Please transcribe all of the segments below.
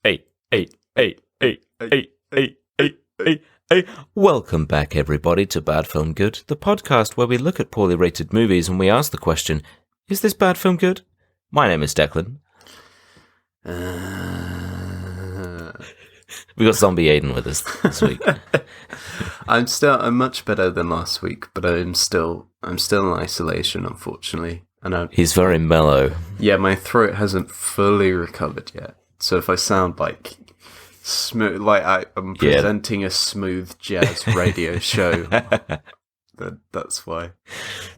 Hey. Welcome back, everybody, to Bad Film Good, the podcast where we look at poorly rated movies and we ask the question, is this bad film good? My name is Declan. We got Zombie Aiden with us this week. I'm much better than last week, but I'm still in isolation, unfortunately. He's very mellow. Yeah, my throat hasn't fully recovered yet. So if I sound like smooth, like I'm presenting a smooth jazz radio show, then that's why.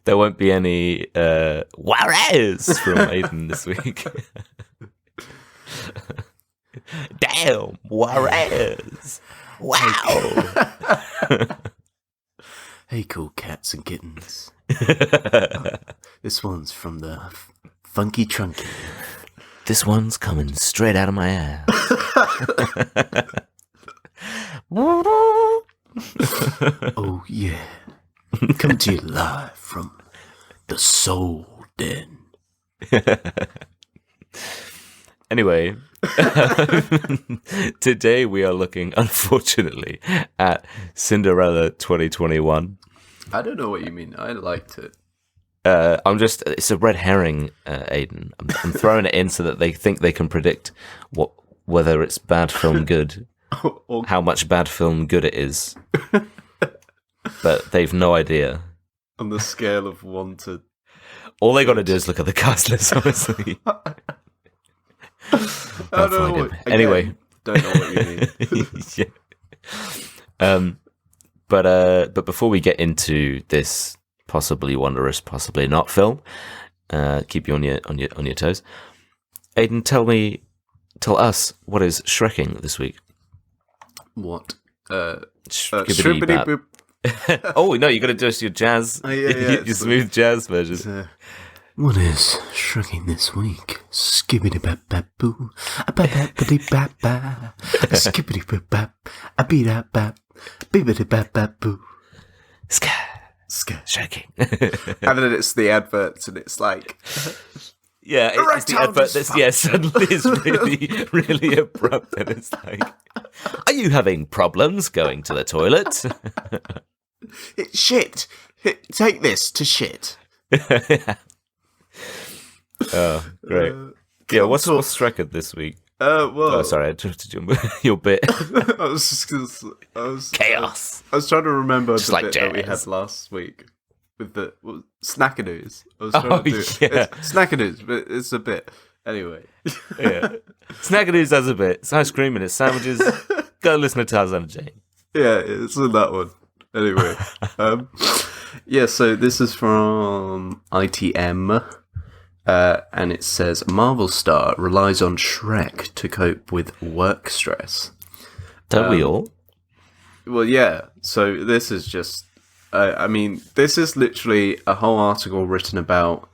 There won't be any Juarez from Aiden this week. Damn, Juarez! Wow! Hey, cool cats and kittens. This one's from the Funky Trunky. This one's coming straight out of my ass. Oh, yeah. Coming to you live from the Soul Den. Anyway, today we are looking, unfortunately, at Cinderella 2021. I don't know what you mean. I liked it. It's a red herring, Aiden. I'm throwing it in so that they think they can predict whether it's bad film good, how much bad film good it is. But they've no idea. On the scale of 1 to... All they got to do is look at the cast list, honestly. I don't know. Anyway. Don't know what you mean. Yeah. But before we get into this possibly wondrous, possibly not film, keep you on your toes. Aiden, tell us what is Shrekking this week. What? Shribbity-bap. Oh no, you got to do your jazz, your smooth jazz version. What is Shrekking this week? Skibbity-bap-bap-boo, a-bap-bap-bap-bap, skibbity-bap-bap, a-beat-bap-bap, bibbity-bap-bap-boo. Shrekking. And then it's the adverts, and it's like... Yeah, it's the advert that's, suddenly it's really, really abrupt, and it's like, are you having problems going to the toilet? It's shit. Take this to shit. Oh, great. What's Shrekking this week? Sorry, I interrupted your bit. I was Chaos. I was trying to remember just the like bit jazz that we had last week with the Snackadoos. I was trying to do it's Snackadoos, but it's a bit. Anyway. Yeah. Snackadoos has a bit. It's ice cream and it's sandwiches. Go listen to Tarzan and Jane. Yeah, it's in that one. Anyway. So this is from ITM. And it says, Marvel star relies on Shrek to cope with work stress. Don't we all? Well, yeah. So this is just... this is literally a whole article written about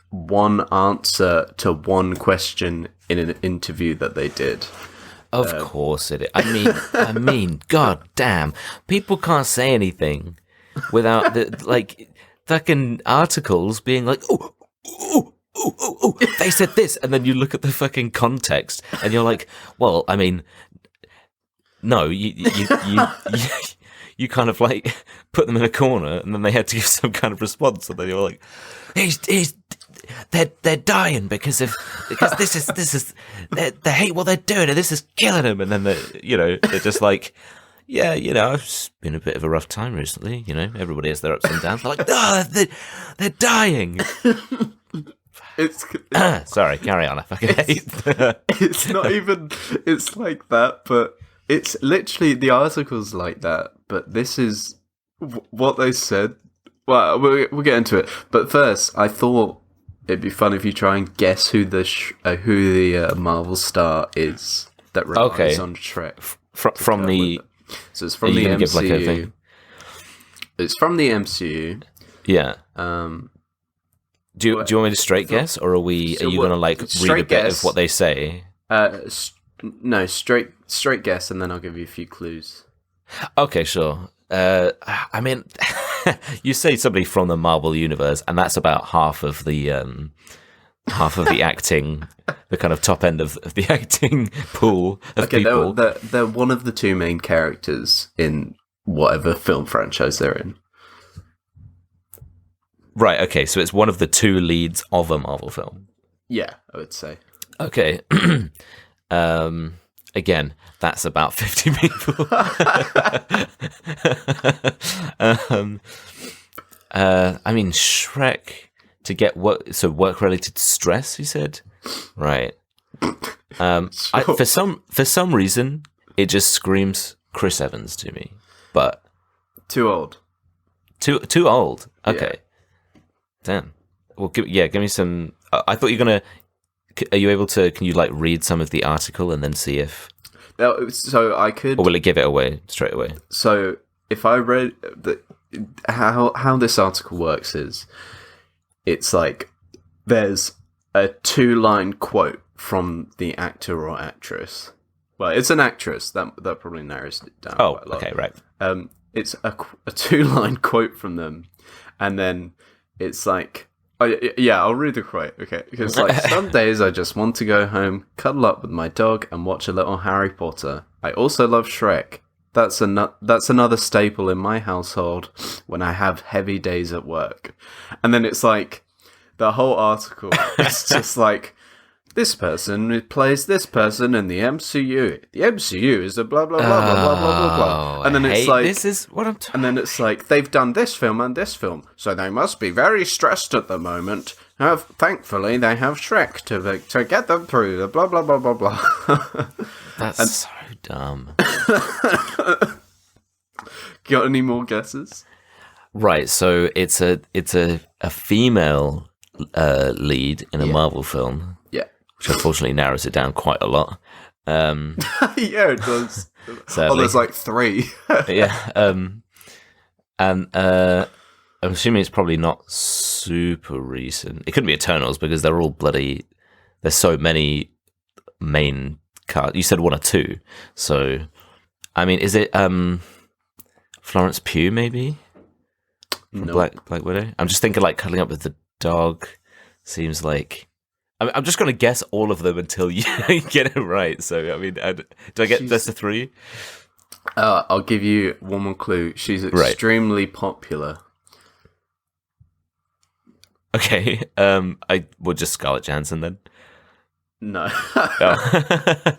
one answer to one question in an interview that they did. Of course it is. I mean, god damn. People can't say anything without fucking articles being like, oh, they said this, and then you look at the fucking context, and you're like, well, I mean, no, you kind of like put them in a corner, and then they had to give some kind of response, and then you're like, they're dying because this is they hate what they're doing, and this is killing them, and then they're just like, yeah, it's been a bit of a rough time recently, everybody has their ups and downs. They're like, no, they're dying. Sorry, carry on. I fucking hate that. It's not even. It's like that, but it's literally the article's like that. But this is what they said. Well, we'll get into it. But first, I thought it'd be fun if you try and guess who the Marvel star is that relies on Shrek. From the. So it's from the MCU. It's from the MCU. Yeah. Do you want me to straight guess, or are you going to read a bit of what they say? No, straight guess, and then I'll give you a few clues. Okay, sure. I mean, you say somebody from the Marvel universe, and that's about half of the half of the acting, the kind of top end of the acting pool of people. They're one of the two main characters in whatever film franchise they're in. Right, okay, so it's one of the two leads of a Marvel film. Yeah, I would say. Okay. Again, that's about 50 people. I mean, Shrek to get work-related stress, you said? Right. For some reason, it just screams Chris Evans to me. But too old. Too old. Okay. Yeah. Damn. Well, give me some. I thought you're gonna. Are you able to? Can you like read some of the article and then see if? No, so I could. Or will it give it away straight away? So if I read how this article works is, it's like there's a 2-line quote from the actor or actress. Well, it's an actress that probably narrows it down. Oh, quite a lot. okay, right. It's a 2-line quote from them, and then it's like, I'll read the quote. Okay, because like some days I just want to go home, cuddle up with my dog, and watch a little Harry Potter. I also love Shrek. That's another staple in my household when I have heavy days at work. And then it's like the whole article. It's just like, this person plays this person in the MCU. The MCU is a blah blah blah blah blah blah blah. And then it's like, this is what I'm talking. And then it's like, they've done this film and this film, so they must be very stressed at the moment. Thankfully, they have Shrek to get them through the blah blah blah blah blah. That's so dumb. Got any more guesses? Right, so it's a female lead in a Marvel film. Yeah. Which unfortunately narrows it down quite a lot. Yeah, it does. Sadly. There's like 3. Yeah. And I'm assuming it's probably not super recent. It couldn't be Eternals because they're all bloody. There's so many main cast. You said 1 or 2, so I mean, is it Florence Pugh maybe? From Black Widow. I'm just thinking like cuddling up with the dog. Seems like. I'm just going to guess all of them until you get it right. So, I mean, do I get this to 3? I'll give you one more clue. She's extremely popular. Okay. I would just Scarlett Johansson then. No. Oh.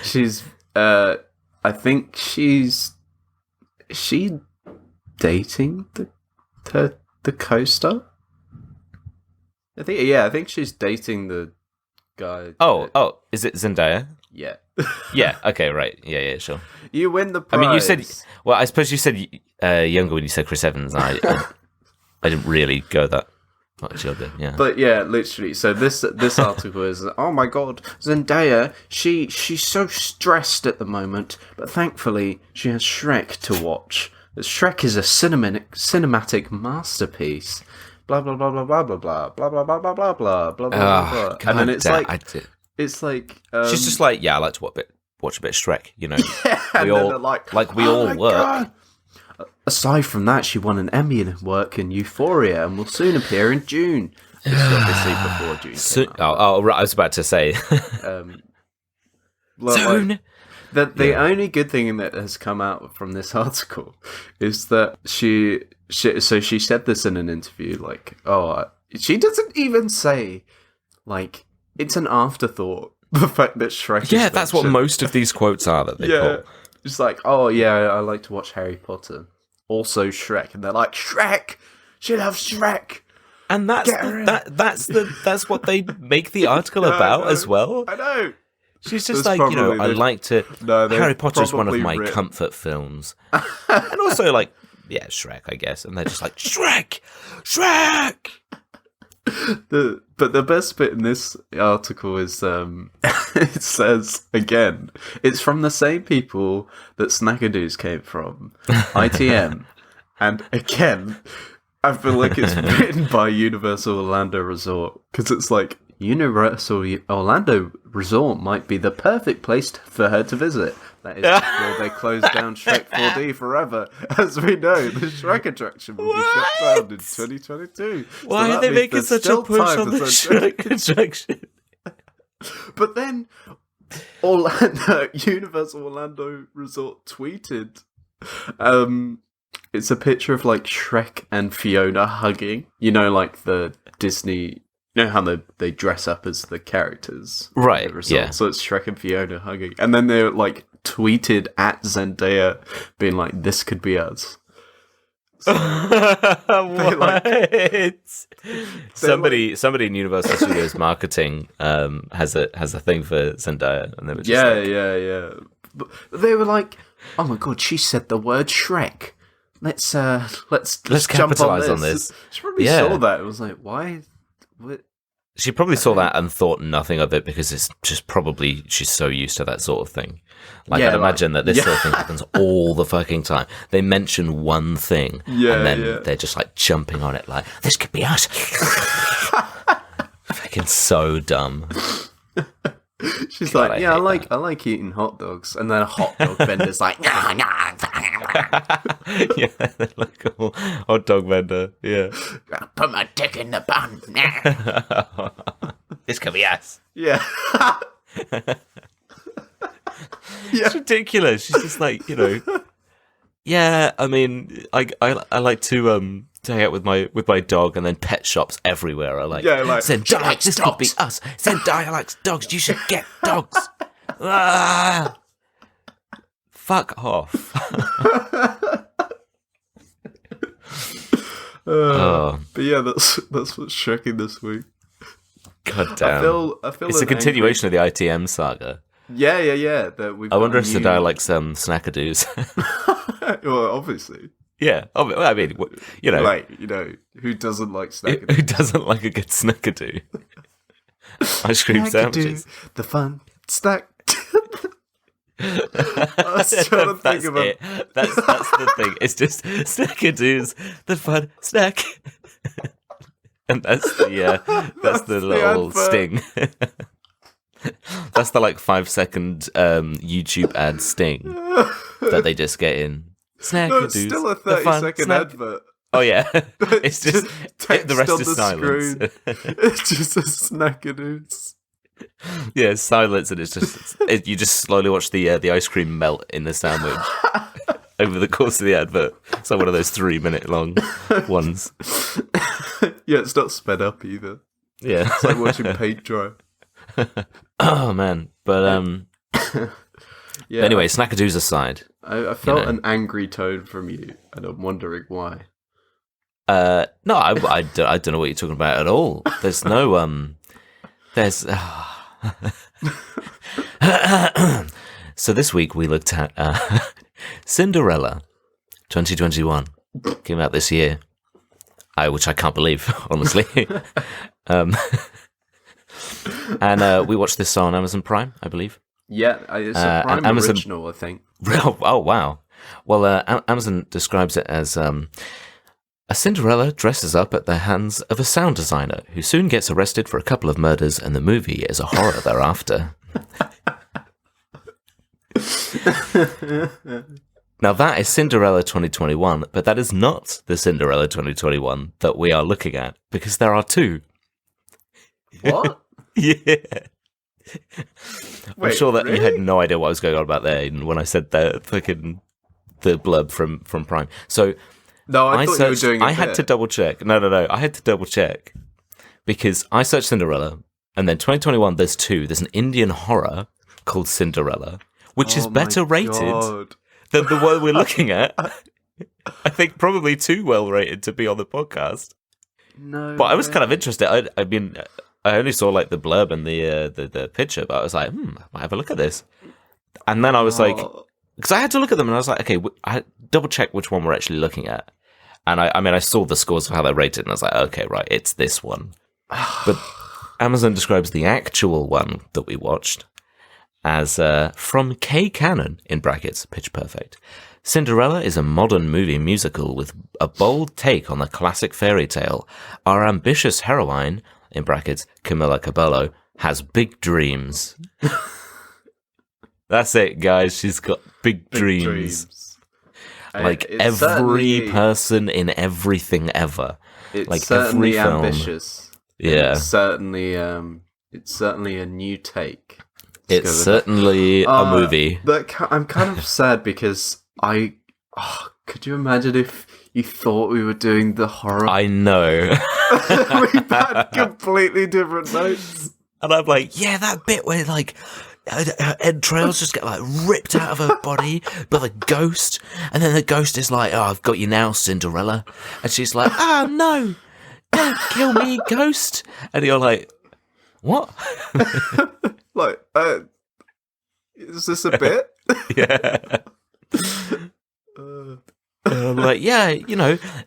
She's. I think she's. Is she dating the co-star? I think she's dating the guy. Oh, is it Zendaya? Yeah. Yeah, okay, right. Yeah, sure. You win the prize. I mean, you said, well, I suppose you said younger when you said Chris Evans. I didn't really go that much younger, yeah. But yeah, literally. So this article is, oh my god, Zendaya, she's so stressed at the moment, but thankfully she has Shrek to watch. Shrek is a cinematic masterpiece. Blah blah blah blah blah blah blah blah blah blah blah blah blah blah blah. And then it's like she's just like, I like to watch a bit of Shrek, you know. Yeah, we all we all work. God. Aside from that, she won an Emmy in work in Euphoria and will soon appear in June. It's obviously before June came out. Right, I was about to say. Soon. The only good thing that has come out from this article is that she said this in an interview, like, she doesn't even say, like, it's an afterthought, the fact that Shrek is that's what most of these quotes are that they pull. It's like, I like to watch Harry Potter. Also Shrek. And they're like, Shrek! She loves Shrek! And that's what they make the article about as well. I know! She's just I like to... Harry Potter's one of my comfort films. And also, like, Shrek, I guess. And they're just like, Shrek! Shrek! But the best bit in this article is, it says, again, it's from the same people that Snackadoos came from, ITM. And again, I feel like it's written by Universal Orlando Resort, because it's like, Universal Orlando Resort might be the perfect place for her to visit. That is before they closed down Shrek 4D forever. As we know, the Shrek attraction will be shut down in 2022. Why are they making such a push on the Shrek attraction? But then Orlando, Universal Orlando Resort tweeted, it's a picture of like Shrek and Fiona hugging. You know, like the Disney. You know how they dress up as the characters, right? Yeah. So it's Shrek and Fiona hugging, and then they're like tweeted at Zendaya, being like, "This could be us." So what? Somebody in Universal Studios marketing has a thing for Zendaya, and they were just yeah. But they were like, "Oh my god, she said the word Shrek. Let's capitalize on this." She probably saw that. It was like, why? What? She probably saw that and thought nothing of it because it's just probably she's so used to that sort of thing. Like, I'd imagine that this sort of thing happens all the fucking time. They mention one thing and then they're just like jumping on it like, this could be us. Fucking so dumb. She's God, like, I like eating hot dogs. And then a hot dog vendor's like, nah. Yeah, like a hot dog vendor. Yeah. Put my dick in the bun. This could be us. Yeah. It's ridiculous. She's just like, yeah, I mean, I like to hang out with my dog, and then pet shops everywhere are like, Zendaya, this could be us. Zendaya likes dogs. You should get dogs. Fuck off. But yeah, that's what's Shrekking this week. God damn. I feel it's a continuation of the ITM saga. Yeah. I wonder if Zendaya likes snackadoos. Well, obviously. Yeah, I mean, like, who doesn't like snackadoos? Who doesn't like a good snackadoo? Ice cream sandwiches. The fun snack. I was trying to think of it. That's the thing. It's just snackadoos, the fun snack, and that's the little sting. That's the like 5-second YouTube ad sting that they just get in. Snackadoos. No, it's still a 30-second advert. Oh yeah, it's just the rest is silence. It's just a snackadoos. Yeah, it's silence, and it's just you just slowly watch the ice cream melt in the sandwich over the course of the advert. It's like one of those 3-minute long ones. Yeah, it's not sped up either. Yeah, it's like watching paint dry. Oh man, but yeah. Anyway, snackadoos aside, I felt an angry tone from you, and I'm wondering why. No, I don't know what you're talking about at all. There's no there's. So this week we looked at Cinderella, 2021, came out this year. Which I can't believe, honestly. And we watched this on Amazon Prime, I believe. Yeah, it's a Prime Amazon original, I think. Oh, wow. Well, Amazon describes it as a Cinderella dresses up at the hands of a sound designer who soon gets arrested for a couple of murders, and the movie is a horror thereafter. Now, that is Cinderella 2021, but that is not the Cinderella 2021 that we are looking at, because there are two. What? Yeah. Wait, I'm sure that really? you had no idea what was going on about there when I said the blurb from Prime. So no, I thought you were doing it. I had to double check. No. I had to double check because I searched Cinderella, and then 2021. There's two. There's an Indian horror called Cinderella, which is better rated than the one we're looking at. I think probably too well rated to be on the podcast. No, but I was kind of interested. I mean, I only saw like the blurb and the picture, but I was like, I might have a look at this. And then I was like, because I had to look at them, and I was like, okay, I double check which one we're actually looking at. And I saw the scores of how they're rated, and I was like, okay, right, it's this one. But Amazon describes the actual one that we watched as from K Canon, in brackets, Pitch Perfect. Cinderella is a modern movie musical with a bold take on the classic fairy tale. Our ambitious heroine, in brackets, Camila Cabello, has big dreams. That's it, guys. She's got big dreams. Like every person in everything ever. It's like certainly every film. Ambitious. Yeah. It's certainly a new take. It's certainly a movie. I'm kind of sad because could you imagine if you thought we were doing the horror? I know. We've had completely different notes. And I'm like, yeah, that bit where like her entrails just get like ripped out of her body by the ghost, and then the ghost is like, "Oh, I've got you now, Cinderella," and she's like, "Oh no, don't kill me, ghost!" And you're like, "What?" Like, is this a bit? Yeah. I'm like, yeah,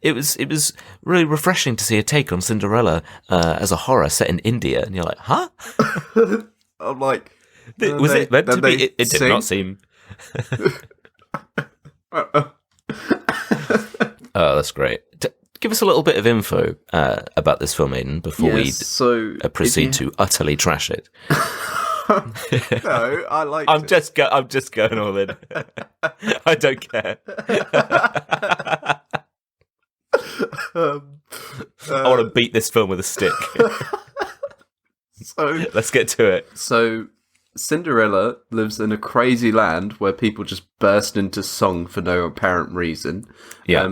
it was really refreshing to see a take on Cinderella as a horror set in India, and you're like, huh? I'm like, was it meant to be? It did not seem. Oh, that's great. Give us a little bit of info about this film, Aiden, before we proceed to utterly trash it. No, I like. I'm just going all in. I don't care. I want to beat this film with a stick. So let's get to it. So Cinderella lives in a crazy land where people just burst into song for no apparent reason. Yeah.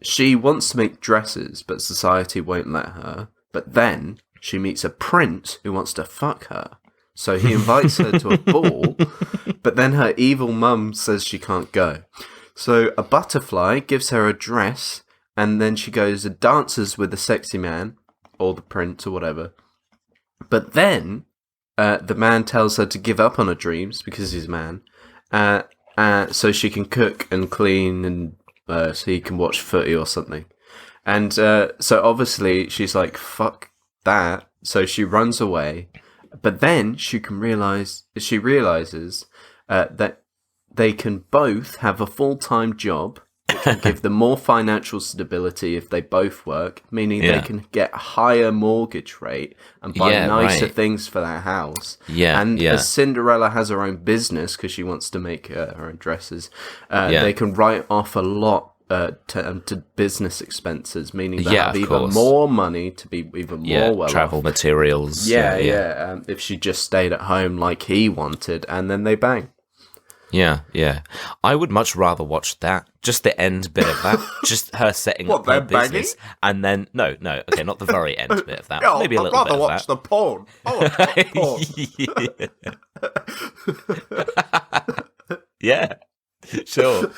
She wants to make dresses, but society won't let her. But then she meets a prince who wants to fuck her. So he invites her to a ball, but then her evil mum says she can't go. So a butterfly gives her a dress, and then she goes and dances with the sexy man, or the prince, or whatever. But then the man tells her to give up on her dreams, because he's a man, so she can cook and clean, and so he can watch footy or something. And so obviously she's like, fuck that. So she runs away. But then she realizes that they can both have a full-time job, which can give them more financial stability if they both work, meaning they can get a higher mortgage rate and buy nicer things for their house. As Cinderella has her own business because she wants to make her own dresses, they can write off a lot to business expenses, meaning they have even more money to be even more well travel off. Materials. If she just stayed at home like he wanted, and then they bang. Yeah. I would much rather watch that. Just the end bit of that. Just her setting up her business. And then, no, okay, not the very end bit of that. Maybe a little bit of that. I'd rather watch the porn. I want porn. Yeah, sure.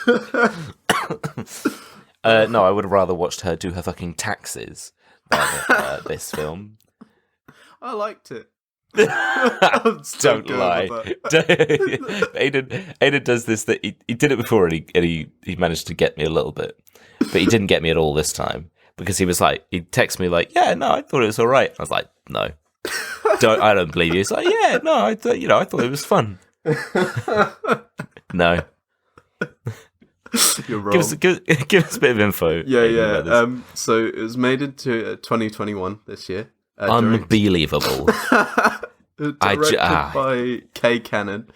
No, I would have rather watched her do her fucking taxes than this film. I liked it. Don't lie. Aiden does this. That he did it before, and he managed to get me a little bit, but he didn't get me at all this time because he was like, he texted me like, "Yeah, no, I thought it was all right." I was like, "No, I don't believe you." He's like, "Yeah, no, I thought it was fun." No. You're wrong. Give us a bit of info. Yeah. So it was made into 2021 this year. Unbelievable. Directed by Kay Cannon,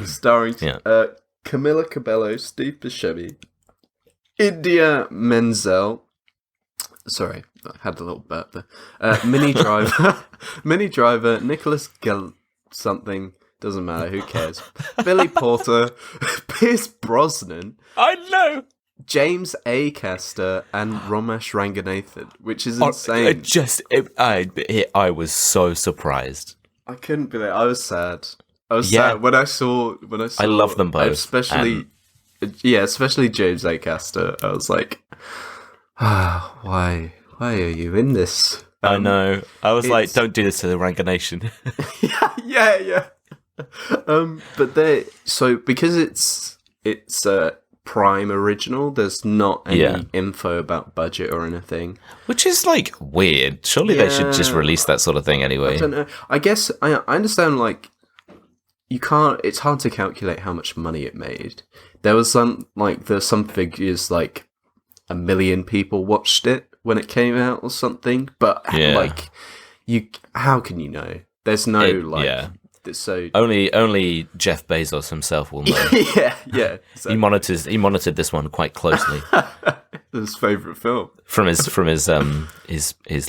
starring Camila Cabello, Steve Buscemi, Idina Menzel. Sorry, I had a little burp there. Minnie Driver, Nicholas something. Doesn't matter, who cares? Billy Porter, Pierce Brosnan. I know. James Acaster and Ramesh Ranganathan, which is insane. I was so surprised. I couldn't believe it. I was sad. Sad when I saw. I love them both, especially James Acaster. I was like, why are you in this? I know. I was like, don't do this to the Ranganation. yeah. But because it's Prime original, there's not any info about budget or anything, which is like weird. Surely they should just release that sort of thing anyway. I don't know. I guess I understand. Like, you can't. It's hard to calculate how much money it made. There's some figures like 1 million people watched it when it came out or something. But how can you know? There's no So only Jeff Bezos himself will know. yeah. He monitored this one quite closely. His favorite film from his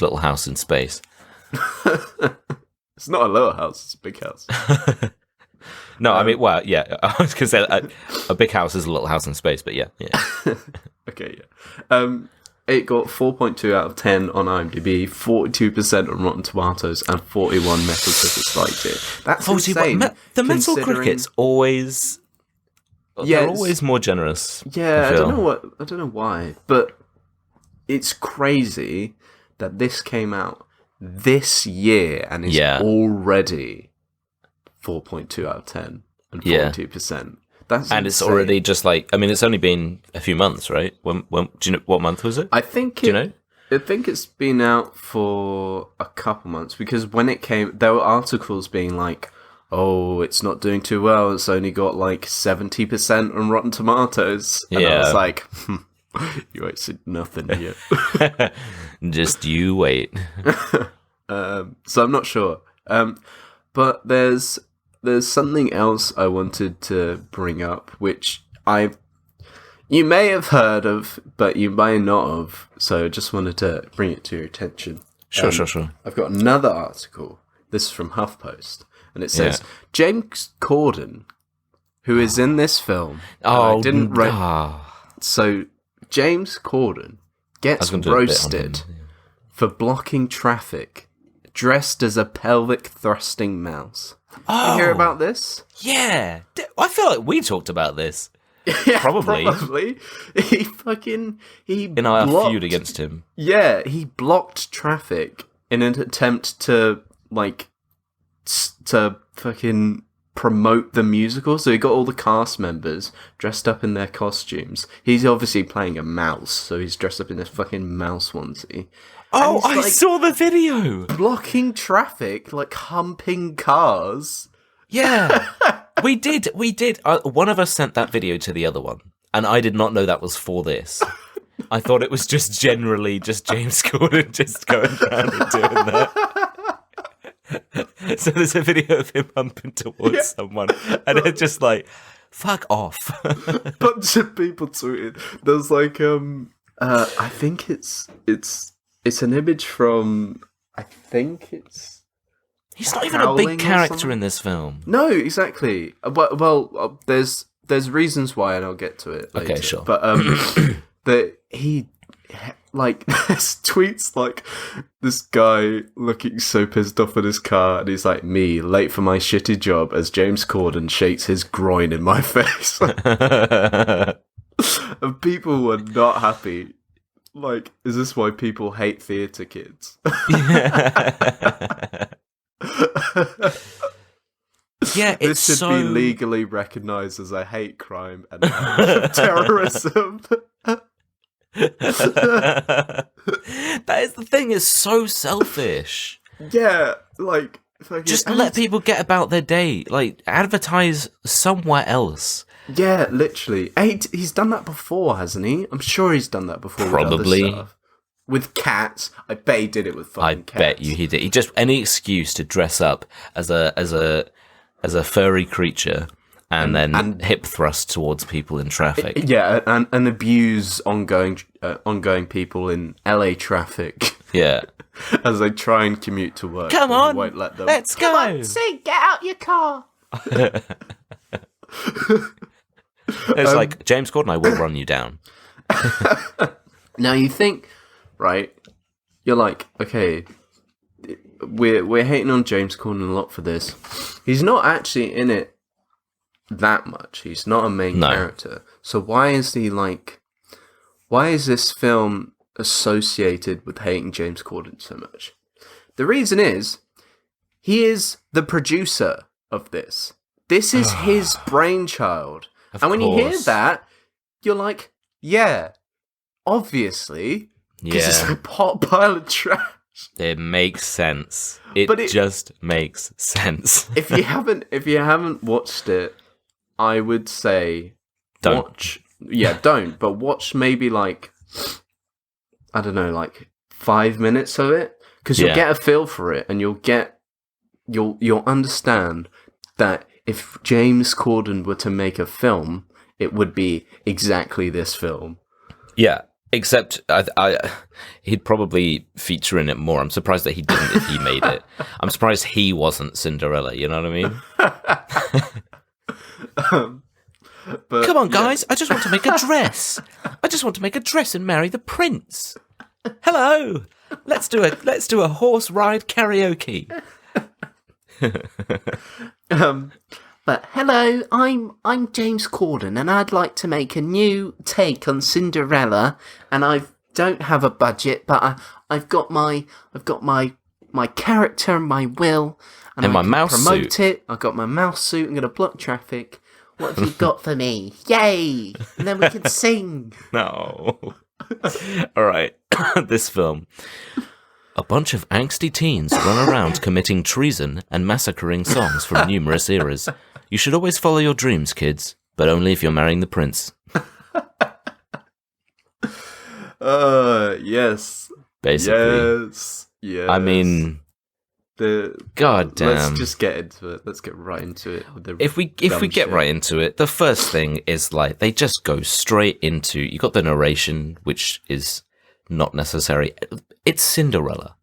little house in space. It's not a little house; it's a big house. No, I mean, well, yeah. I was going to say a big house is a little house in space, but yeah. Okay, yeah. It got 4.2 out of 10 on IMDb, 42% on Rotten Tomatoes, and 41 Metacritic liked it. That's insane. The Metacritic's always, they're always more generous. Yeah, I don't know why, but it's crazy that this came out this year and is already 4.2 out of 10 and 42%. That's and insane. It's already just like, I mean, it's only been a few months, right? When do you know what month was it? I think it's been out for a couple months, because when it came, there were articles being like, "Oh, it's not doing too well. It's only got like 70% on Rotten Tomatoes." And I was like, "You ain't seen nothing yet." Just you wait. So I'm not sure. But there's something else I wanted to bring up, which you may have heard of, but you may not have. So I just wanted to bring it to your attention. Sure. I've got another article. This is from HuffPost, and it says James Corden, who is in this film. So James Corden gets roasted for blocking traffic, dressed as a pelvic thrusting mouse. Oh, you hear about this? Yeah, I feel like we talked about this. Yeah, probably. He in our feud against him. Yeah, he blocked traffic in an attempt to fucking promote the musical. So he got all the cast members dressed up in their costumes. He's obviously playing a mouse, so he's dressed up in this fucking mouse onesie. Oh, I saw the video! Blocking traffic, like humping cars. Yeah, we did. One of us sent that video to the other one, and I did not know that was for this. I thought it was just generally just James Corden just going around and doing that. So there's a video of him humping towards someone, and it's just like, fuck off. Bunch of people tweeted. There's like, I think it's an image from, I think it's... He's not even a big character in this film. No, exactly. Well, there's reasons why, and I'll get to it later. Okay, sure. But that he, like, there's tweets like this guy looking so pissed off in his car, and he's like, "Me, late for my shitty job," as James Corden shakes his groin in my face. And people were not happy. Like, is this why people hate theatre kids? Yeah, this should be legally recognised as a hate crime and terrorism. That is the thing. It's so selfish. Yeah, like just let people get about their day. Like, advertise somewhere else. Yeah, literally. He's done that before, hasn't he? I'm sure he's done that before. Probably. With other stuff. With cats. I bet he did it with fucking cats. I bet you he did. He just any excuse to dress up as a furry creature and then hip thrust towards people in traffic. Yeah, and abuse ongoing people in LA traffic. Yeah. As they try and commute to work. Come on, won't let them. Let's go. Come on, see, get out your car. It's like, James Corden, I will run you down. Now you think, right? You're like, okay, we're hating on James Corden a lot for this. He's not actually in it that much. He's not a main character. So why is this film associated with hating James Corden so much? The reason is, he is the producer of this. This is his brainchild. And when you hear that, you're like, yeah, obviously, because it's a pile of trash. It makes sense. It just makes sense. If you haven't watched it, I would say don't. Don't. But watch maybe like 5 minutes of it, because you'll get a feel for it, and you'll understand that if James Corden were to make a film, it would be exactly this film. Yeah, except he'd probably feature in it more. I'm surprised that he didn't if he made it. I'm surprised he wasn't Cinderella, you know what I mean? But, come on, guys, I just want to make a dress. I just want to make a dress and marry the prince. Hello, let's do a horse ride karaoke. But hello, I'm James Corden, and I'd like to make a new take on Cinderella. And I don't have a budget, but I've got my character and my will, and my I can mouse promote suit. it. I've got my mouse suit. I'm going to block traffic. What have you got for me? Yay! And then we can sing. No. All right. This film. A bunch of angsty teens run around committing treason and massacring songs from numerous eras. You should always follow your dreams, kids, but only if you're marrying the prince. Yes. Basically. Yes. I mean, God damn. Let's just get into it. Let's get right into it. With the If we get right into it, the first thing is like they just go straight into. You got the narration, which is not necessary. It's Cinderella.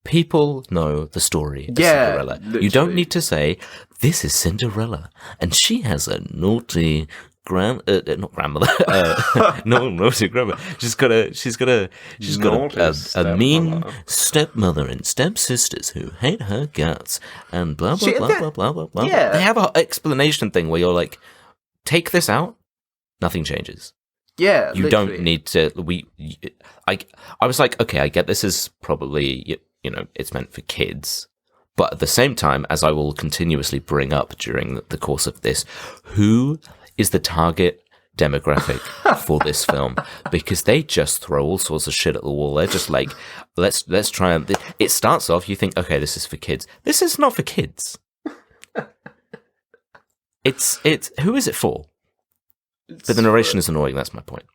People know the story of Cinderella. Literally. You don't need to say this is Cinderella, and she has a naughty not grandmother, no naughty grandmother. She's got a mean stepmother and stepsisters who hate her guts, and blah blah blah blah blah blah. Yeah. They have an explanation thing where you're like, take this out, nothing changes. Yeah, You literally. don't need to. I was like, okay, I get this is probably it's meant for kids, but at the same time, as I will continuously bring up during the course of this, who is the target demographic for this film? Because they just throw all sorts of shit at the wall. They're just like, let's try and. It starts off, you think, okay, this is for kids. This is not for kids. It's who is it for? But the narration is annoying. That's my point.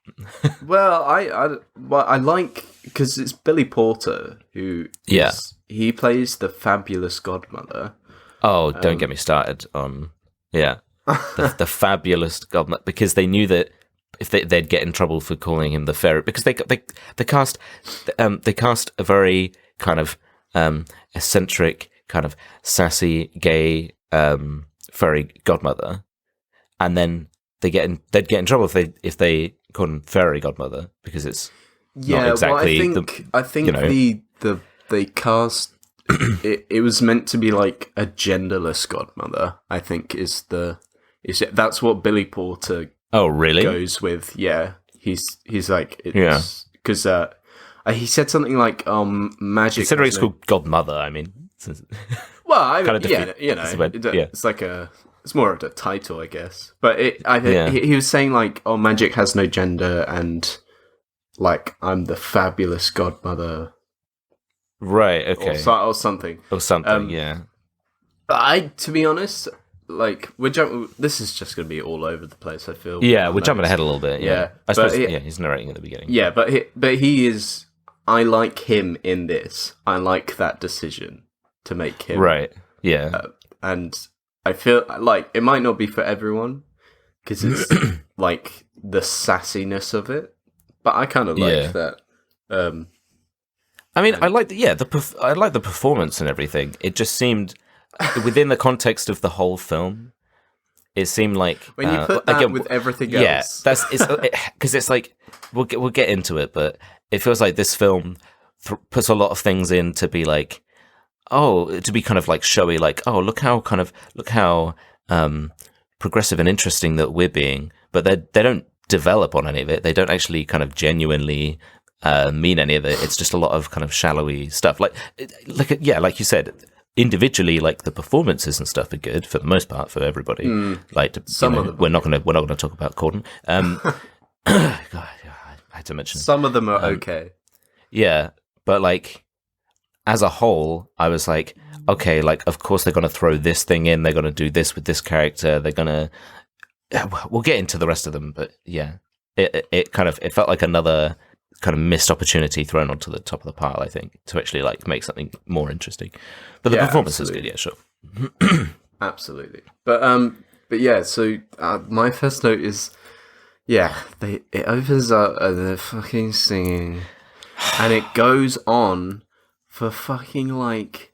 Well, I like because it's Billy Porter who he plays the fabulous godmother. Oh, don't get me started on the fabulous godmother, because they knew that if they'd get in trouble for calling him the fairy, because they cast a very kind of eccentric, kind of sassy, gay fairy godmother, and then they'd get in trouble if they called him fairy godmother, because it's not exactly. Well, I think they cast it was meant to be like a genderless godmother. I think that's what Billy Porter. Oh, really? Goes with He's like because he said something like magic. Considering it's called godmother, I mean. Well, it's it's like it's more of a title, I guess. But he was saying like, oh, magic has no gender, and like I'm the fabulous godmother. Right. Okay. Or something. Or something. Yeah. To be honest, like this is just going to be all over the place. I feel. Yeah, we're jumping ahead a little bit. Yeah. I suppose. He's narrating at the beginning. Yeah, but he is. I like him in this. I like that decision to make him. Right. Yeah. And I feel like it might not be for everyone because it's like the sassiness of it, but I kind of like that. I mean, I like the performance and everything. It just seemed within the context of the whole film. It seemed like when you put that with everything else. That's because it's like we'll get into it, but it feels like this film puts a lot of things in to be like, to be kind of like showy, like, oh, look how progressive and interesting that we're being, but they don't develop on any of it. They don't actually kind of genuinely mean any of it. It's just a lot of kind of shallowy stuff. Like you said, individually, like the performances and stuff are good for the most part for everybody. Like some of them, we're not gonna talk about Corden. God, I had to mention some of them are okay. Yeah, but like as a whole, I was like, okay, like of course they're gonna throw this thing in. They're gonna do this with this character. They're gonna. We'll get into the rest of them, but yeah, it felt like another kind of missed opportunity thrown onto the top of the pile, I think, to actually like make something more interesting. But the performance is good, yeah, sure. absolutely. But yeah. So my first note is, it opens up and they're fucking singing, and it goes on for fucking like.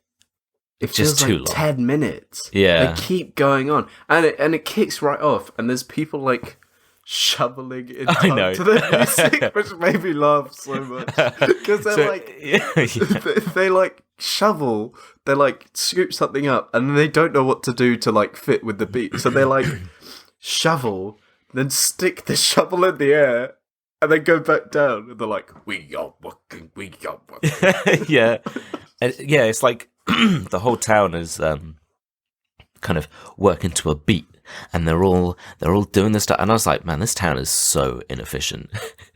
It feels just too like long. 10 minutes. Yeah. They keep going on. And it kicks right off. And there's people like shoveling in time to the music, which made me laugh so much. Because they're they like shovel, they like scoop something up, and then they don't know what to do to like fit with the beat. So they like shovel, then stick the shovel in the air, and then go back down. And they're like, we are working. Yeah. And, yeah, it's like the whole town is kind of working to a beat, and they're all doing this stuff. And I was like, man, this town is so inefficient.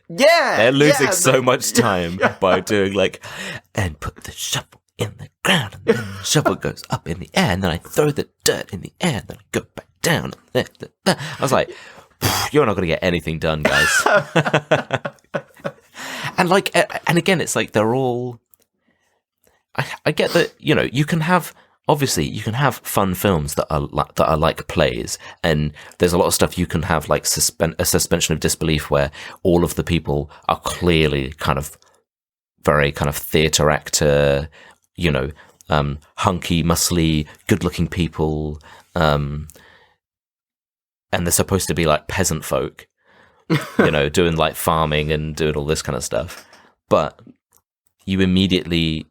Yeah, they're losing so much time by doing like, and put the shovel in the ground, and then the shovel goes up in the air, and then I throw the dirt in the air, and then I go back down. I was like, you're not going to get anything done, guys. And like, and again, it's like they're all. I get that, you can have fun films that are like plays, and there's a lot of stuff you can have like a suspension of disbelief where all of the people are clearly kind of very kind of theatre actor, hunky, muscly, good-looking people, and they're supposed to be like peasant folk, doing like farming and doing all this kind of stuff, but you immediately.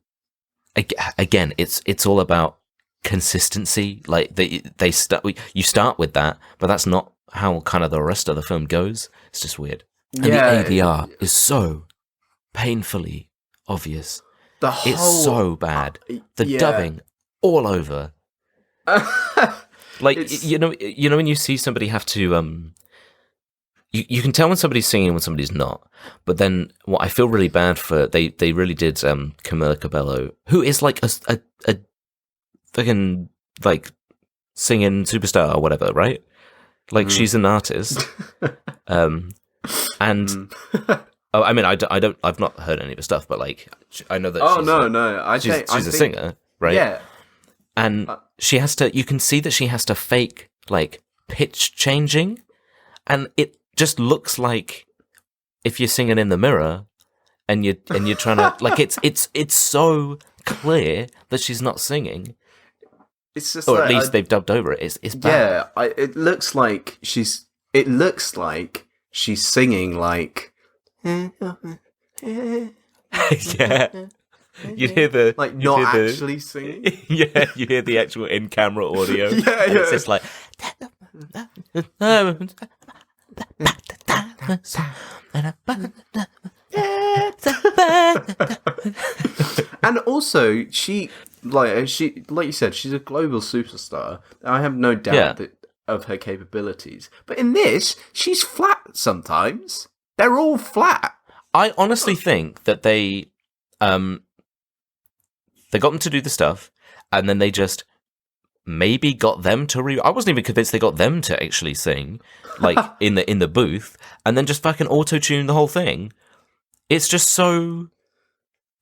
Again, it's all about consistency. Like you start with that, but that's not how kind of the rest of the film goes. It's just weird. And the ADR is so painfully obvious. It's so bad. The dubbing all over. Like when you see somebody have to You can tell when somebody's singing and when somebody's not. But then what I feel really bad for, they really did Camila Cabello, who is like a fucking like singing superstar or whatever, right? Like she's an artist. And I mean, I've not heard any of her stuff, but like I know that she's a singer, right? Yeah. And she has to, you can see that she has to fake like pitch changing, and it just looks like if you're singing in the mirror and you're trying to like it's so clear that she's not singing. It's just, or at least they've dubbed over it. It's bad. Yeah, it looks like she's singing like. Yeah. You hear the like not actually singing. Yeah, you hear the actual in-camera audio. Yeah. It's just like. And also, she like you said, she's a global superstar. I have no doubt of her capabilities. But in this, she's flat sometimes. They're all flat. I honestly think that they got them to do the stuff, and then they just maybe got them to I wasn't even convinced they got them to actually sing, like in the booth, and then just fucking auto-tune the whole thing. It's just so.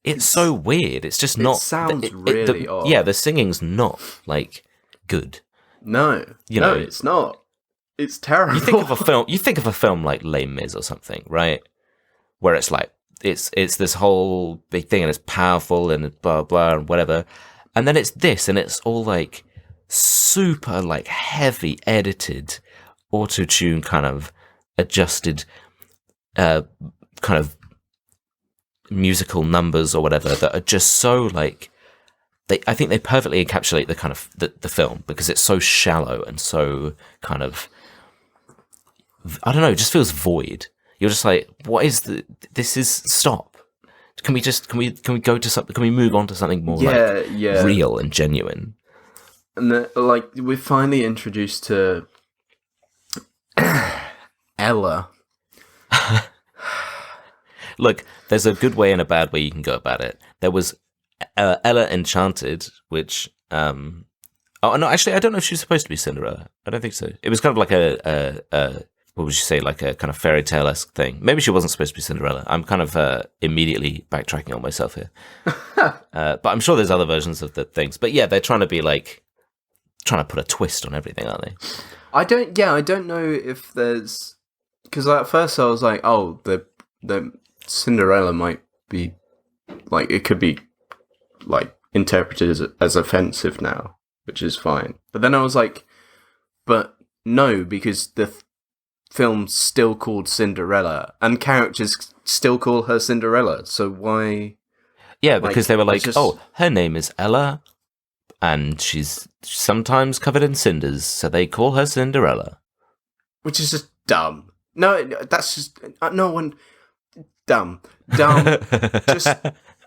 It's so weird. It's just not. It sounds really odd. Yeah, the singing's not like good. No, no, it's not. It's terrible. You think of a film like Les Mis or something, right? Where it's like it's this whole big thing and it's powerful and blah blah and whatever, and then it's this and it's all like super like heavy edited, auto-tune kind of adjusted, kind of musical numbers or whatever that are just so like I think they perfectly encapsulate the kind of the film, because it's so shallow and so kind of, I don't know, it just feels void. You're just like, what is this is stop. Can we go to something, can we move on to something more real and genuine? And like we're finally introduced to Ella. Look, there's a good way and a bad way you can go about it. There was Ella Enchanted, which oh no, actually I don't know if she's supposed to be Cinderella. I don't think so. It was kind of like a what would you say, like a kind of fairy tale-esque thing. Maybe she wasn't supposed to be Cinderella. I'm kind of immediately backtracking on myself here. But I'm sure there's other versions of the things. But yeah, they're trying to be like trying to put a twist on everything, aren't they? I don't know if there's, because at first I was like, oh, the Cinderella might be like, it could be like interpreted as offensive now, which is fine. But then I was like, but no, because the film's still called Cinderella and characters still call her Cinderella. So why? Yeah, because they were like, oh, her name is Ella, and she's sometimes covered in cinders, so they call her Cinderella. Which is just dumb. No, that's just no one. Dumb, just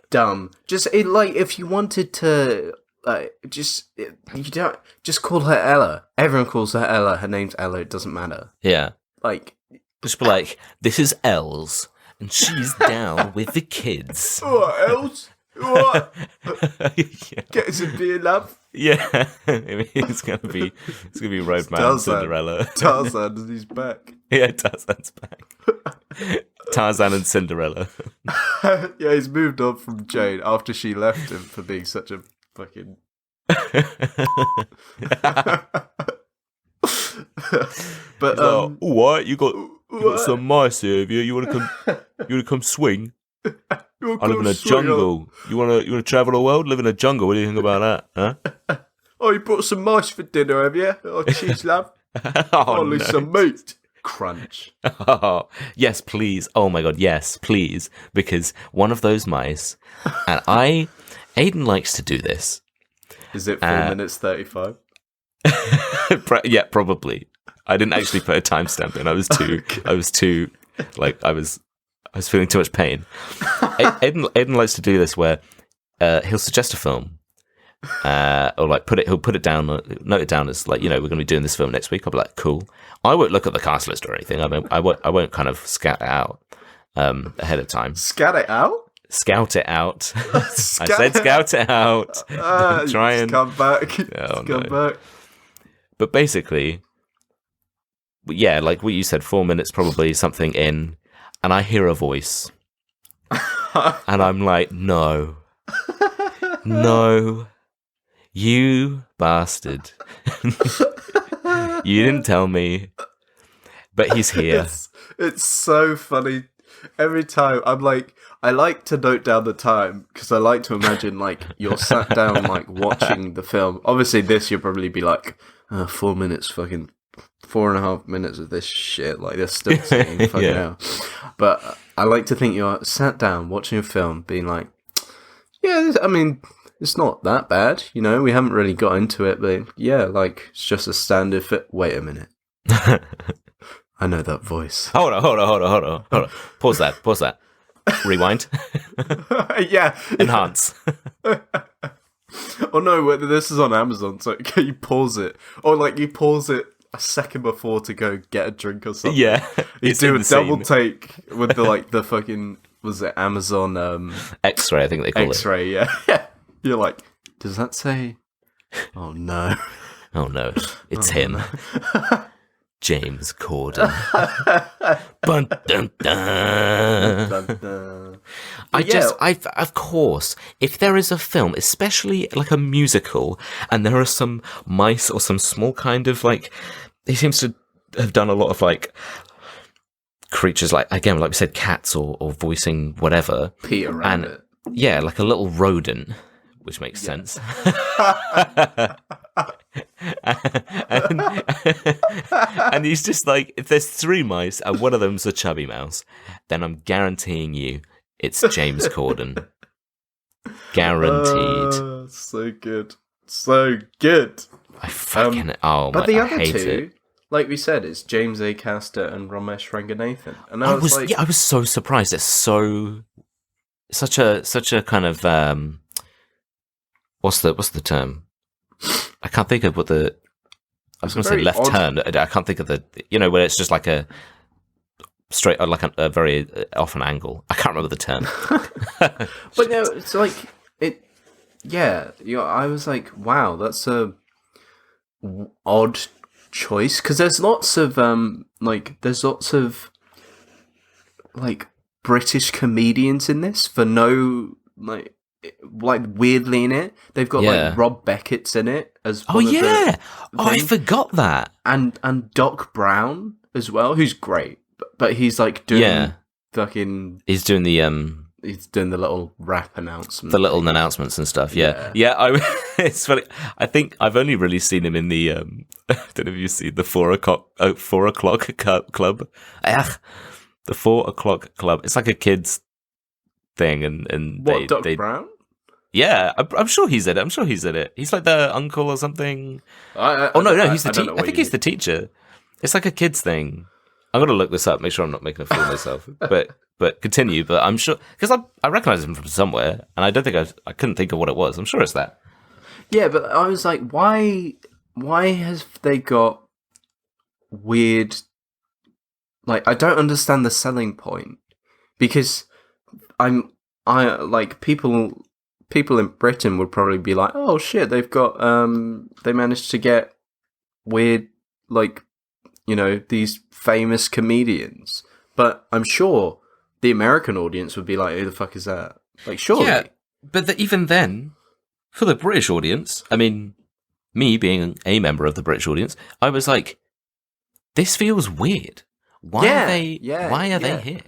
dumb. Just like if you wanted to, you don't just call her Ella. Everyone calls her Ella. Her name's Ella. It doesn't matter. Yeah, like just be like, this is Els, and she's down with the kids. What Els? What? Yeah. Get some beer, love. Yeah, it's gonna be Roadman Cinderella. Tarzan, he's back. Yeah, Tarzan's back. Tarzan and Cinderella. Yeah, he's moved on from Jane after she left him for being such a fucking. But what you got some mice here? Have you? You wanna come swing? I live in a jungle. You wanna travel the world? Live in a jungle. What do you think about that? Huh? Oh, you brought some mice for dinner, have you? Oh, cheese, love. Only some meat. Crunch. Oh, yes, please. Oh my god, yes, please. Because one of those mice, and Aiden likes to do this. Is it 4 minutes 35? Yeah, probably. I didn't actually put a timestamp in. I was too, like, I was feeling too much pain. Aiden likes to do this where he'll suggest a film, or like he'll put it down, note it down as like, we're going to be doing this film next week. I'll be like, cool. I won't look at the cast list or anything. I won't kind of scout it out ahead of time. Scout it out. Scout it out. I said scout it out. Try and come back. Come back. But basically, yeah, like what you said, 4 minutes probably something in, and I hear a voice, and I'm like, no, you bastard. You didn't tell me, but he's here. It's so funny. Every time I'm like, I like to note down the time because I like to imagine like you're sat down like watching the film. Obviously, this you'll probably be like 4 minutes, fucking 4.5 minutes of this shit. Like they're still saying fucking hell. But I like to think you're sat down watching a film, being like, yeah, I mean, it's not that bad, we haven't really got into it, but yeah, like, it's just a standard fit. Wait a minute. I know that voice. Hold on. Pause that. Rewind. Yeah. Enhance. Oh no, this is on Amazon, so you pause it. Or like, you pause it a second before to go get a drink or something. Yeah. You do a double take with the fucking, was it Amazon? X-ray, I think they call it. X-ray, yeah. You're like, does that say? Oh no! Oh no! It's him, no. James Corden. Bun, dun, dun. Dun, dun. Of course, if there is a film, especially like a musical, and there are some mice or some small kind of like, he seems to have done a lot of like creatures, like again, like we said, cats or voicing whatever. Peter Rabbit. Yeah, like a little rodent. Which makes sense. and he's just like, if there's 3 mice and one of them's a chubby mouse, then I'm guaranteeing you it's James Corden. Guaranteed. So good. So good. I fucking, but the other two, like we said, it's James A. Caster and Ramesh Ranganathan. And I was so surprised. It's such a kind of, what's the term? I can't think of what the. I was going to say left turn. I can't think of the. Where it's just like a straight, like a very off an angle. I can't remember the term. But no, it's like it. Yeah, I was like, wow, that's a odd choice because there's lots of British comedians in this for no like. like weirdly in it. They've got like Rob Beckett's in it as one of the I forgot that. And Doc Brown as well, who's great, but he's like doing fucking. He's doing the He's doing the little rap announcements. The little announcements and stuff, yeah. It's funny. I think I've only really seen him in the, I don't know if you've seen the 4 o'clock club. The 4 o'clock club. It's like a kid's thing. And Doc Brown? Yeah, I'm sure he's in it. He's like the uncle or something. He's the teacher. I think he's the teacher. It's like a kid's thing. I'm going to look this up, make sure I'm not making a fool of myself. But continue. But I'm sure, because I recognize him from somewhere, and I don't think I couldn't think of what it was. I'm sure it's that. Yeah, but I was like, why has they got weird? Like, I don't understand the selling point, because I like people in Britain would probably be like, oh shit, they've got they managed to get weird, like, you know, these famous comedians. But I'm sure the American audience would be like, who the fuck is that? Like, surely. Yeah, but even then, for the British audience, I mean, me being a member of the British audience, I was like, this feels weird. Why are they here?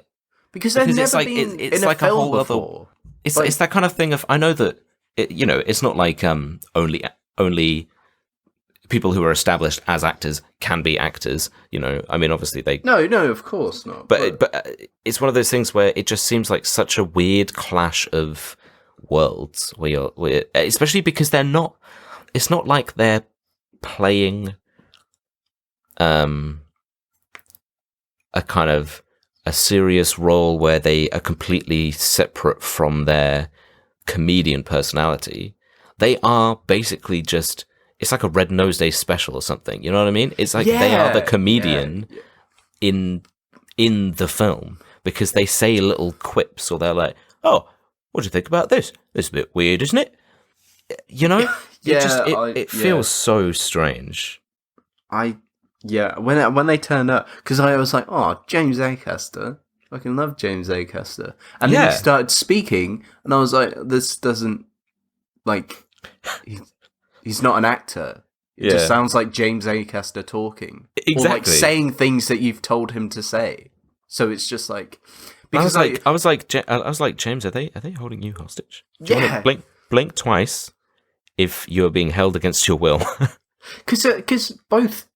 Because they've never been it's in like a film a whole before. It's that kind of thing of, I know that, it's not like only people who are established as actors can be actors, I mean, obviously they... No, of course not. But it's one of those things where it just seems like such a weird clash of worlds, where especially because they're not... It's not like they're playing a kind of a serious role where they are completely separate from their comedian personality. They are basically just... It's like a Red Nose Day special or something. You know what I mean? It's like they are the comedian in the film, because they say little quips, or they're like, "Oh, what do you think about this? This is a bit weird, isn't it?" It feels so strange. When they turned up, because I was like, "Oh, James Acaster, I fucking love James Acaster," and then he started speaking, and I was like, "This doesn't like." He's not an actor. It just sounds like James Acaster talking. Exactly. Or like saying things that you've told him to say. So it's just like... Because I was like, James, are they holding you hostage? Do you want to blink twice if you're being held against your will? Because both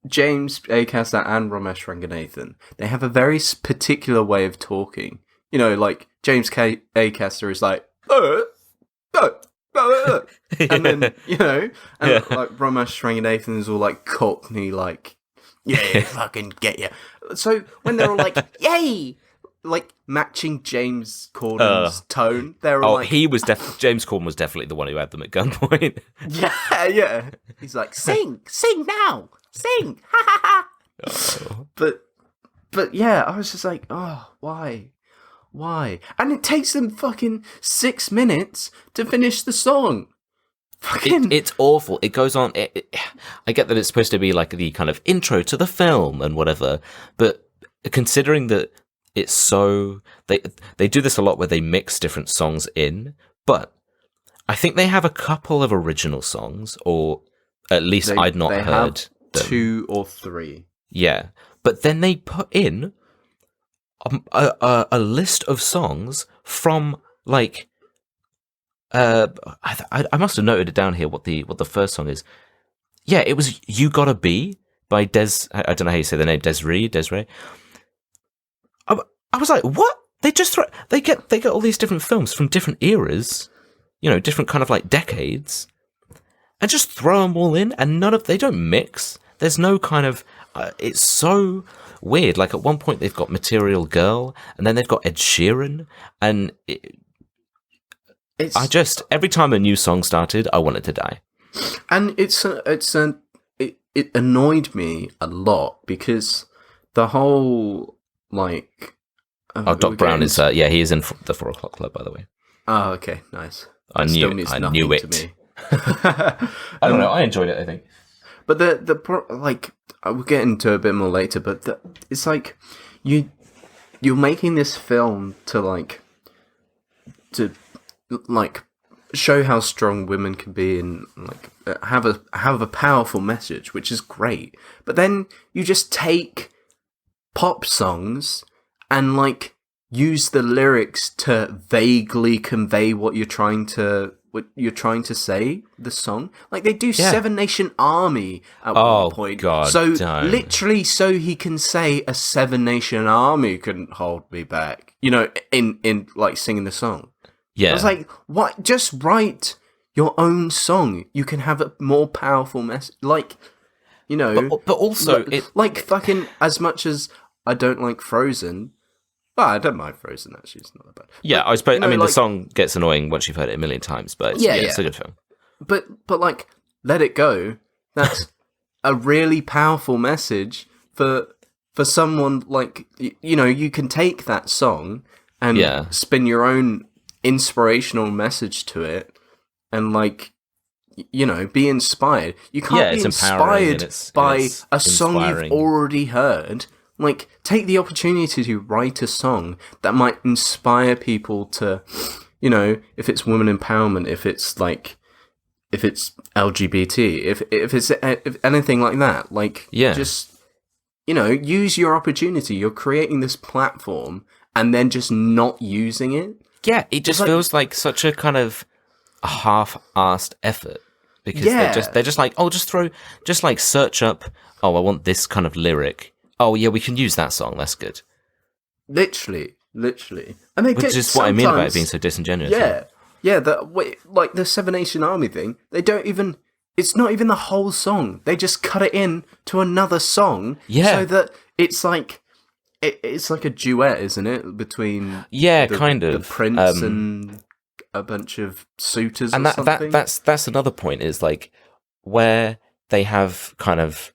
James Acaster and Ramesh Ranganathan, they have a very particular way of talking. Like James Acaster is like... and then like Ramesh Ranganathan is all like Cockney, like fucking get you. So when they're all like yay, like matching James Corden's tone, they're all like, James Corden was definitely the one who had them at gunpoint. yeah. He's like, sing now, sing, ha ha ha. But yeah, I was just like, oh, why? And it takes them fucking 6 minutes to finish the song. It's awful. It goes on. I get that it's supposed to be like the kind of intro to the film and whatever, but considering that it's so... They do this a lot where they mix different songs in, but I think they have a couple of original songs, or at least I'd not heard them. 2 or 3. Yeah, but then they put in a list of songs from like I must have noted it down here what the first song is. Yeah, it was "You Gotta Be" by I don't know how you say the name, Desiree. I was like, what? They just they get all these different films from different eras, different kind of like decades, and just throw them all in, and they don't mix. There's no kind of it's so weird. Like at one point they've got Material Girl, and then they've got Ed Sheeran, and every time a new song started, I wanted to die. And it annoyed me a lot, because the whole like Doc Brown is he is in the 4 o'clock club, by the way. Oh, okay, nice. I knew it. I don't know. I enjoyed it, I think. But we'll get into a bit more later, but it's like you're making this film to like show how strong women can be and like have a powerful message, which is great. But then you just take pop songs and like use the lyrics to vaguely convey what you're trying to say, the song. Like they do Seven Nation Army at one point. God, so don't. literally so he can say a Seven Nation Army couldn't hold me back. You know, in like singing the song. Yeah. I was like, what? Just write your own song. You can have a more powerful message. Like, you know. But also... like fucking, as much as I don't like Frozen... Well, I don't mind Frozen, actually. It's not that bad. Yeah, but, I suppose... you know, I mean, like, the song gets annoying once you've heard it a million times, but it's a good film. But like, Let It Go, that's a really powerful message for someone, like... You know, you can take that song and spin your own inspirational message to it and like, you know, be inspired. You can't be inspired by a song you've already heard. Like, take the opportunity to write a song that might inspire people to, you know, if it's women empowerment, if it's LGBT, if anything like that, like, just, you know, use your opportunity. You're creating this platform and then just not using it. Yeah, it just feels like such a kind of a half-assed effort because they're just like, oh, just search up, oh, I want this kind of lyric. Oh, yeah, we can use that song. That's good. Literally. And which is what I mean about it being so disingenuous. Yeah. Like the Seven Nation Army thing, they don't even. It's not even the whole song. They just cut it in to another song. Yeah. So that it's like. It's like a duet, isn't it, between the prince and a bunch of suitors and something? That's another point, is like where they have kind of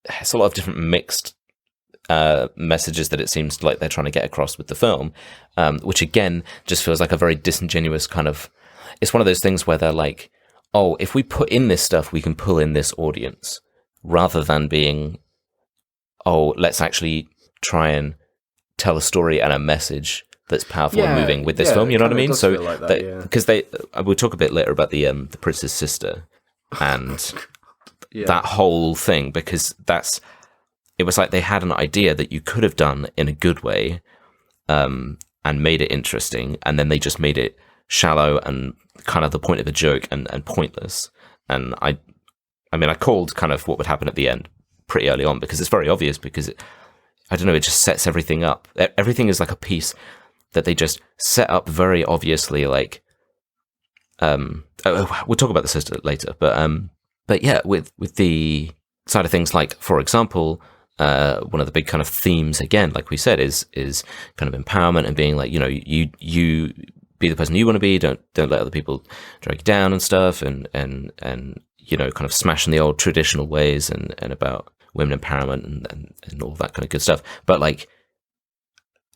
it's a lot of different mixed messages that it seems like they're trying to get across with the film, which again just feels like a very disingenuous kind of... It's one of those things where they're like, oh, if we put in this stuff, we can pull in this audience, rather than being, oh, let's actually try and tell a story and a message that's powerful and moving with this film. You know what I mean? So like because we'll talk a bit later about the prince's sister and that whole thing, because it was like they had an idea that you could have done in a good way, and made it interesting, and then they just made it shallow and kind of the point of a joke and pointless. And I mean, I called kind of what would happen at the end pretty early on, because it's very obvious, because I don't know, it just sets everything up. Everything is like a piece that they just set up very obviously, like, we'll talk about the sister later, but yeah, with the side of things, like, for example, one of the big kind of themes, again, like we said, is kind of empowerment and being like, you know, you be the person you want to be, don't let other people drag you down and stuff, and you know, kind of smashing the old traditional ways and about women empowerment and all that kind of good stuff. But like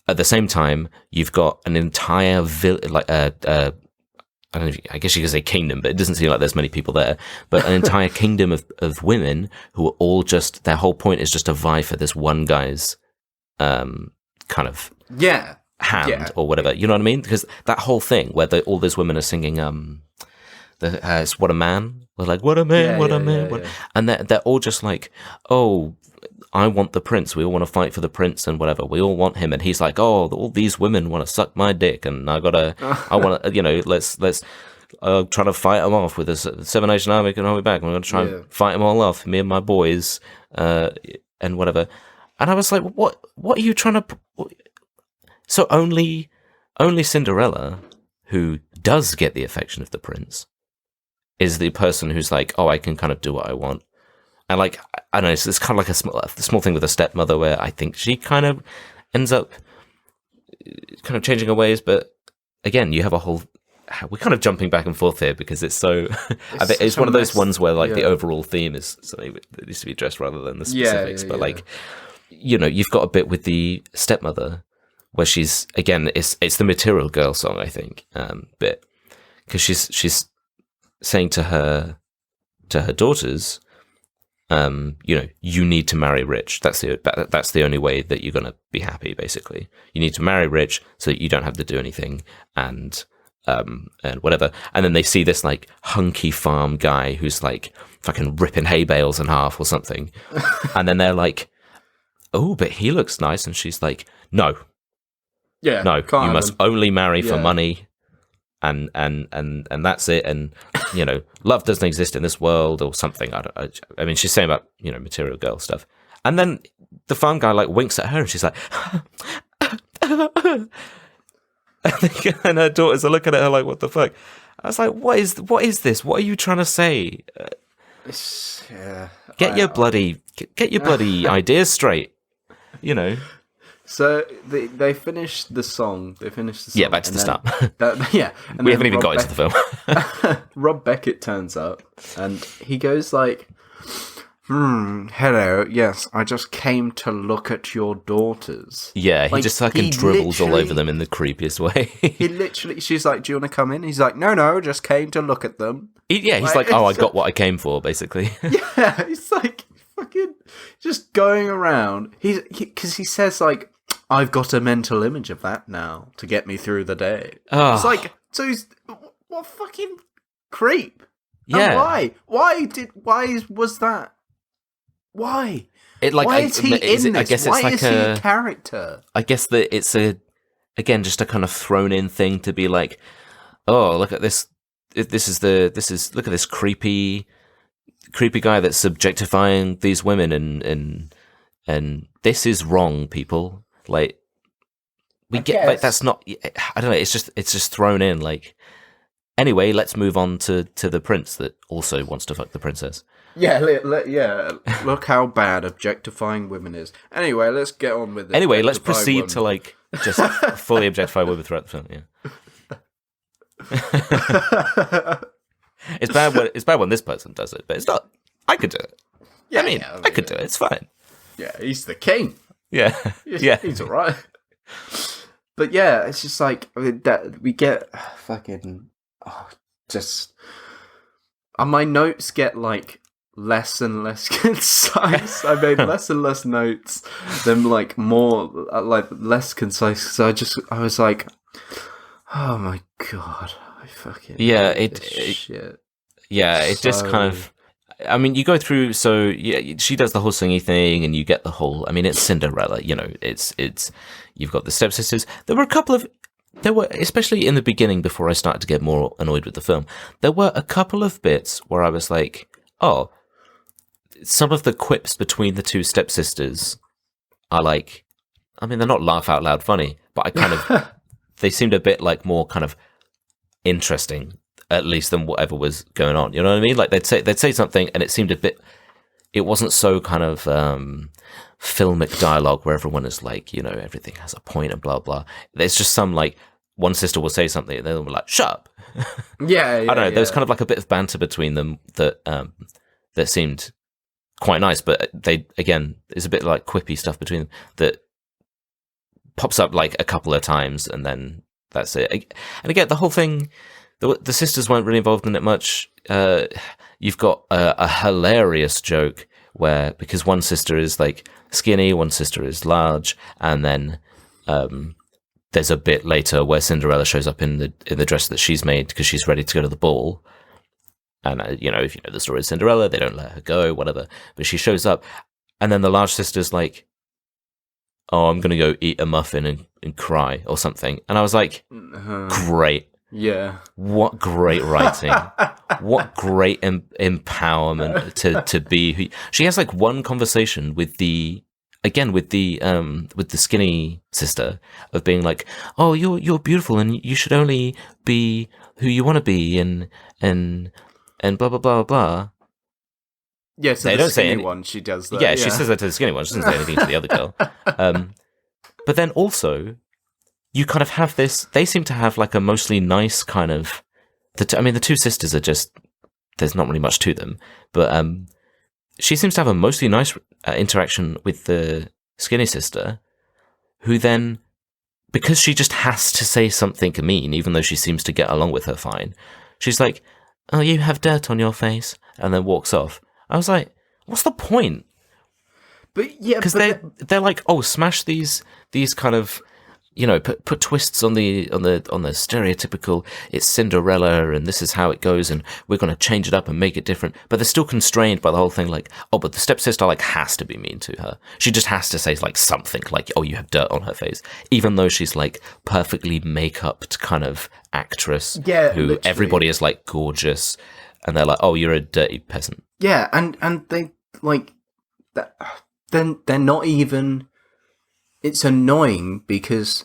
at the same time, you've got an entire I don't know, I guess you could say kingdom, but it doesn't seem like there's many people there. But an entire kingdom of women who are all just, their whole point is just to vie for this one guy's kind of hand or whatever. You know what I mean? Because that whole thing where all those women are singing it's What a Man. They're like, what a man, what a man. Yeah. And they're all just like, oh, I want the prince. We all want to fight for the prince and whatever. We all want him. And he's like, oh, all these women want to suck my dick. And I want to, you know, let's try to fight them off with a Seven Nation Army can hold me back. We're going to try and fight them all off, me and my boys, and whatever. And I was like, what are you trying to... So only Cinderella, who does get the affection of the prince, is the person who's like, oh, I can kind of do what I want. And like, I don't know, it's kind of like a small thing with a stepmother where I think she kind of ends up kind of changing her ways. But again, you have a whole... We're kind of jumping back and forth here because it's so... I think it's one of those ones where like the overall theme is something that needs to be addressed rather than the specifics. But like, you know, you've got a bit with the stepmother where she's, again, it's the Material Girl song, I think, bit. Because she's saying to her daughters... you know, you need to marry rich. That's the only way that you're going to be happy, basically. You need to marry rich so that you don't have to do anything, and and whatever. And then they see this like hunky farm guy who's like fucking ripping hay bales in half or something. And then they're like, oh, but he looks nice. And she's like, no, you must only marry for money. And that's it. And, you know, love doesn't exist in this world or something. I mean, she's saying about, you know, material girl stuff. And then the farm guy like winks at her and she's like, and her daughters are looking at her like, what the fuck? I was like, what is this? What are you trying to say? Get your bloody ideas straight, you know. So they finished the song. Yeah, back to the start. And we haven't even got into the film. Rob Beckett turns up, and he goes like, hello, yes, I just came to look at your daughters. Yeah, he just fucking dribbles all over them in the creepiest way. She's like, do you want to come in? He's like, no, just came to look at them. He's like, oh, I got what I came for, basically. Yeah, he's like, fucking just going around. Because he says like, I've got a mental image of that now to get me through the day. Oh. It's like, so he's, what fucking creep? Yeah. And why was that? Why? Why is he in this? I guess why it's like is he a character? I guess that it's again just a kind of thrown in thing to be like, oh, look at this. Look at this creepy guy that's objectifying these women and this is wrong, people. Like like that's not. I don't know. It's just thrown in like. Anyway, let's move on to the prince that also wants to fuck the princess. Yeah, look how bad objectifying women is. Anyway, let's get on with it. Anyway, let's proceed to like just fully objectify women throughout the film. Yeah, it's bad when this person does it, but it's not. I could do it. Yeah, I mean, could do it. It's fine. Yeah, he's the king. Yeah, he's alright. But yeah, it's just like that we get fucking. And my notes get like less and less concise. I made less and less notes, then like more like less concise. So I was like, oh my god, I fucking shit. Yeah, it just kind of. I mean, you go through. So yeah, she does the whole singy thing, and you get the whole. I mean, it's Cinderella. You know, it's. You've got the stepsisters. There were, especially in the beginning before I started to get more annoyed with the film, there were a couple of bits where I was like, oh, some of the quips between the two stepsisters are like, I mean, they're not laugh out loud funny, but I kind of, they seemed a bit like more kind of interesting, at least than whatever was going on. You know what I mean? Like they'd say something and it seemed a bit, it wasn't so kind of, filmic dialogue where everyone is like, you know, everything has a point and blah blah. There's just some like one sister will say something and they'll be like, "Shut up." Yeah, I don't know. There's kind of like a bit of banter between them that seemed quite nice, but there's a bit like quippy stuff between them that pops up like a couple of times and then that's it. And again, the whole thing, the sisters weren't really involved in it much. You've got a hilarious joke where, because one sister is like skinny, one sister is large, and then there's a bit later where Cinderella shows up in the dress that she's made because she's ready to go to the ball. And you know, if you know the story of Cinderella, they don't let her go, whatever. But she shows up, and then the large sister's like, "Oh, I'm gonna go eat a muffin and cry or something." And I was like, "Great." Yeah. What great writing. What great empowerment to be who she has like one conversation with the skinny sister of being like, "Oh, you're beautiful and you should only be who you want to be and blah blah blah blah." Yeah, so the skinny one she does that. Yeah, she says that to the skinny one. She doesn't say anything to the other girl. But then also you kind of have this, they seem to have like a mostly nice kind of, the two sisters are just, there's not really much to them, but she seems to have a mostly nice interaction with the skinny sister, who then, because she just has to say something mean, even though she seems to get along with her fine, she's like, "Oh, you have dirt on your face," and then walks off. I was like, what's the point? But yeah, because they're like, oh, smash these kind of put twists on the stereotypical, it's Cinderella and this is how it goes and we're going to change it up and make it different. But they're still constrained by the whole thing, like, oh, but the stepsister like has to be mean to her. She just has to say like something like, oh, you have dirt on her face, even though she's like perfectly make-upped kind of actress who literally. Everybody is like gorgeous and they're like, oh, you're a dirty peasant. Yeah, and they like that. Then they're not even. It's annoying because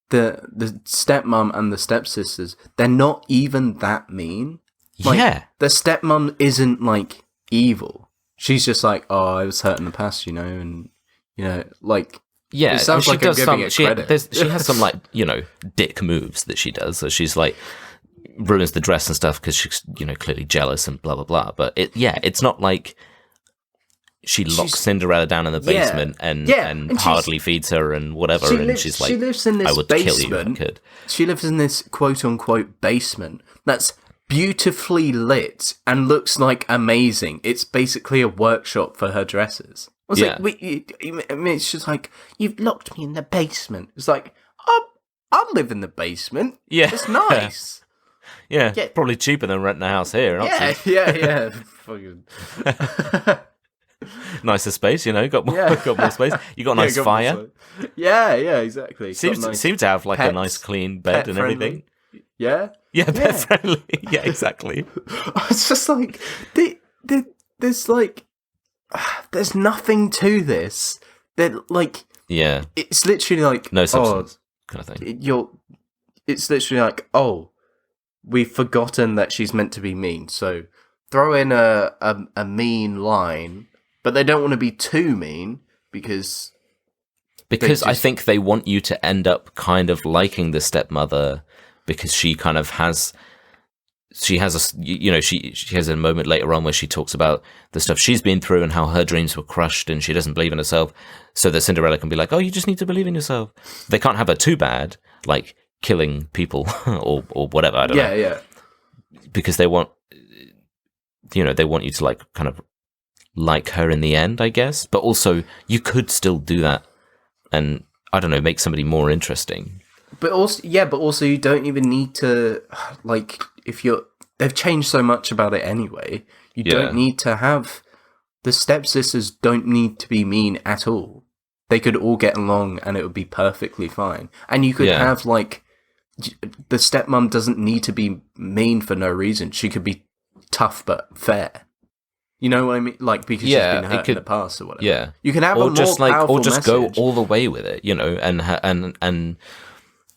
the stepmom and the stepsisters, they're not even that mean. Like, yeah. The stepmom isn't like evil. She's just like, oh, I was hurt in the past, and like. Yeah, it sounds like I'm giving it credit. She has some like dick moves that she does. So she's like ruins the dress and stuff because she's clearly jealous and blah blah blah. But it's not like. She locks Cinderella down in the basement and hardly feeds her and whatever, she's like, she lives in this I would basement. kill you if I could. She lives in this quote-unquote basement that's beautifully lit and looks like amazing. It's basically a workshop for her dresses. It's just like, you've locked me in the basement. It's like, I'll live in the basement. Yeah. It's nice. Yeah, probably cheaper than renting a house here. Yeah. Fucking... Nicer space, got more space. You got a nice fire. Yeah, exactly. Seem to have like a nice clean bed and everything. Yeah, pet friendly. Yeah, exactly. It's just like there's like there's nothing to this. That like it's literally like no substance kind of thing. It's literally like, oh, we've forgotten that she's meant to be mean, so throw in a mean line. But they don't want to be too mean because I think they want you to end up kind of liking the stepmother because she kind of has she has a moment later on where she talks about the stuff she's been through and how her dreams were crushed and she doesn't believe in herself, so that Cinderella can be like, oh, you just need to believe in yourself. They can't have her too bad, like killing people or whatever. I don't know. Yeah. Because they want you to like kind of like her in the end, I guess, but also you could still do that and I don't know, make somebody more interesting. But also you don't even need to like they've changed so much about it anyway. You don't need to have the stepsisters don't need to be mean at all. They could all get along and it would be perfectly fine. And you could have like the stepmom doesn't need to be mean for no reason. She could be tough but fair. You know what I mean? Like, because she's been hurt in the past or whatever. Yeah. You can have a more powerful or just message. go all the way with it, and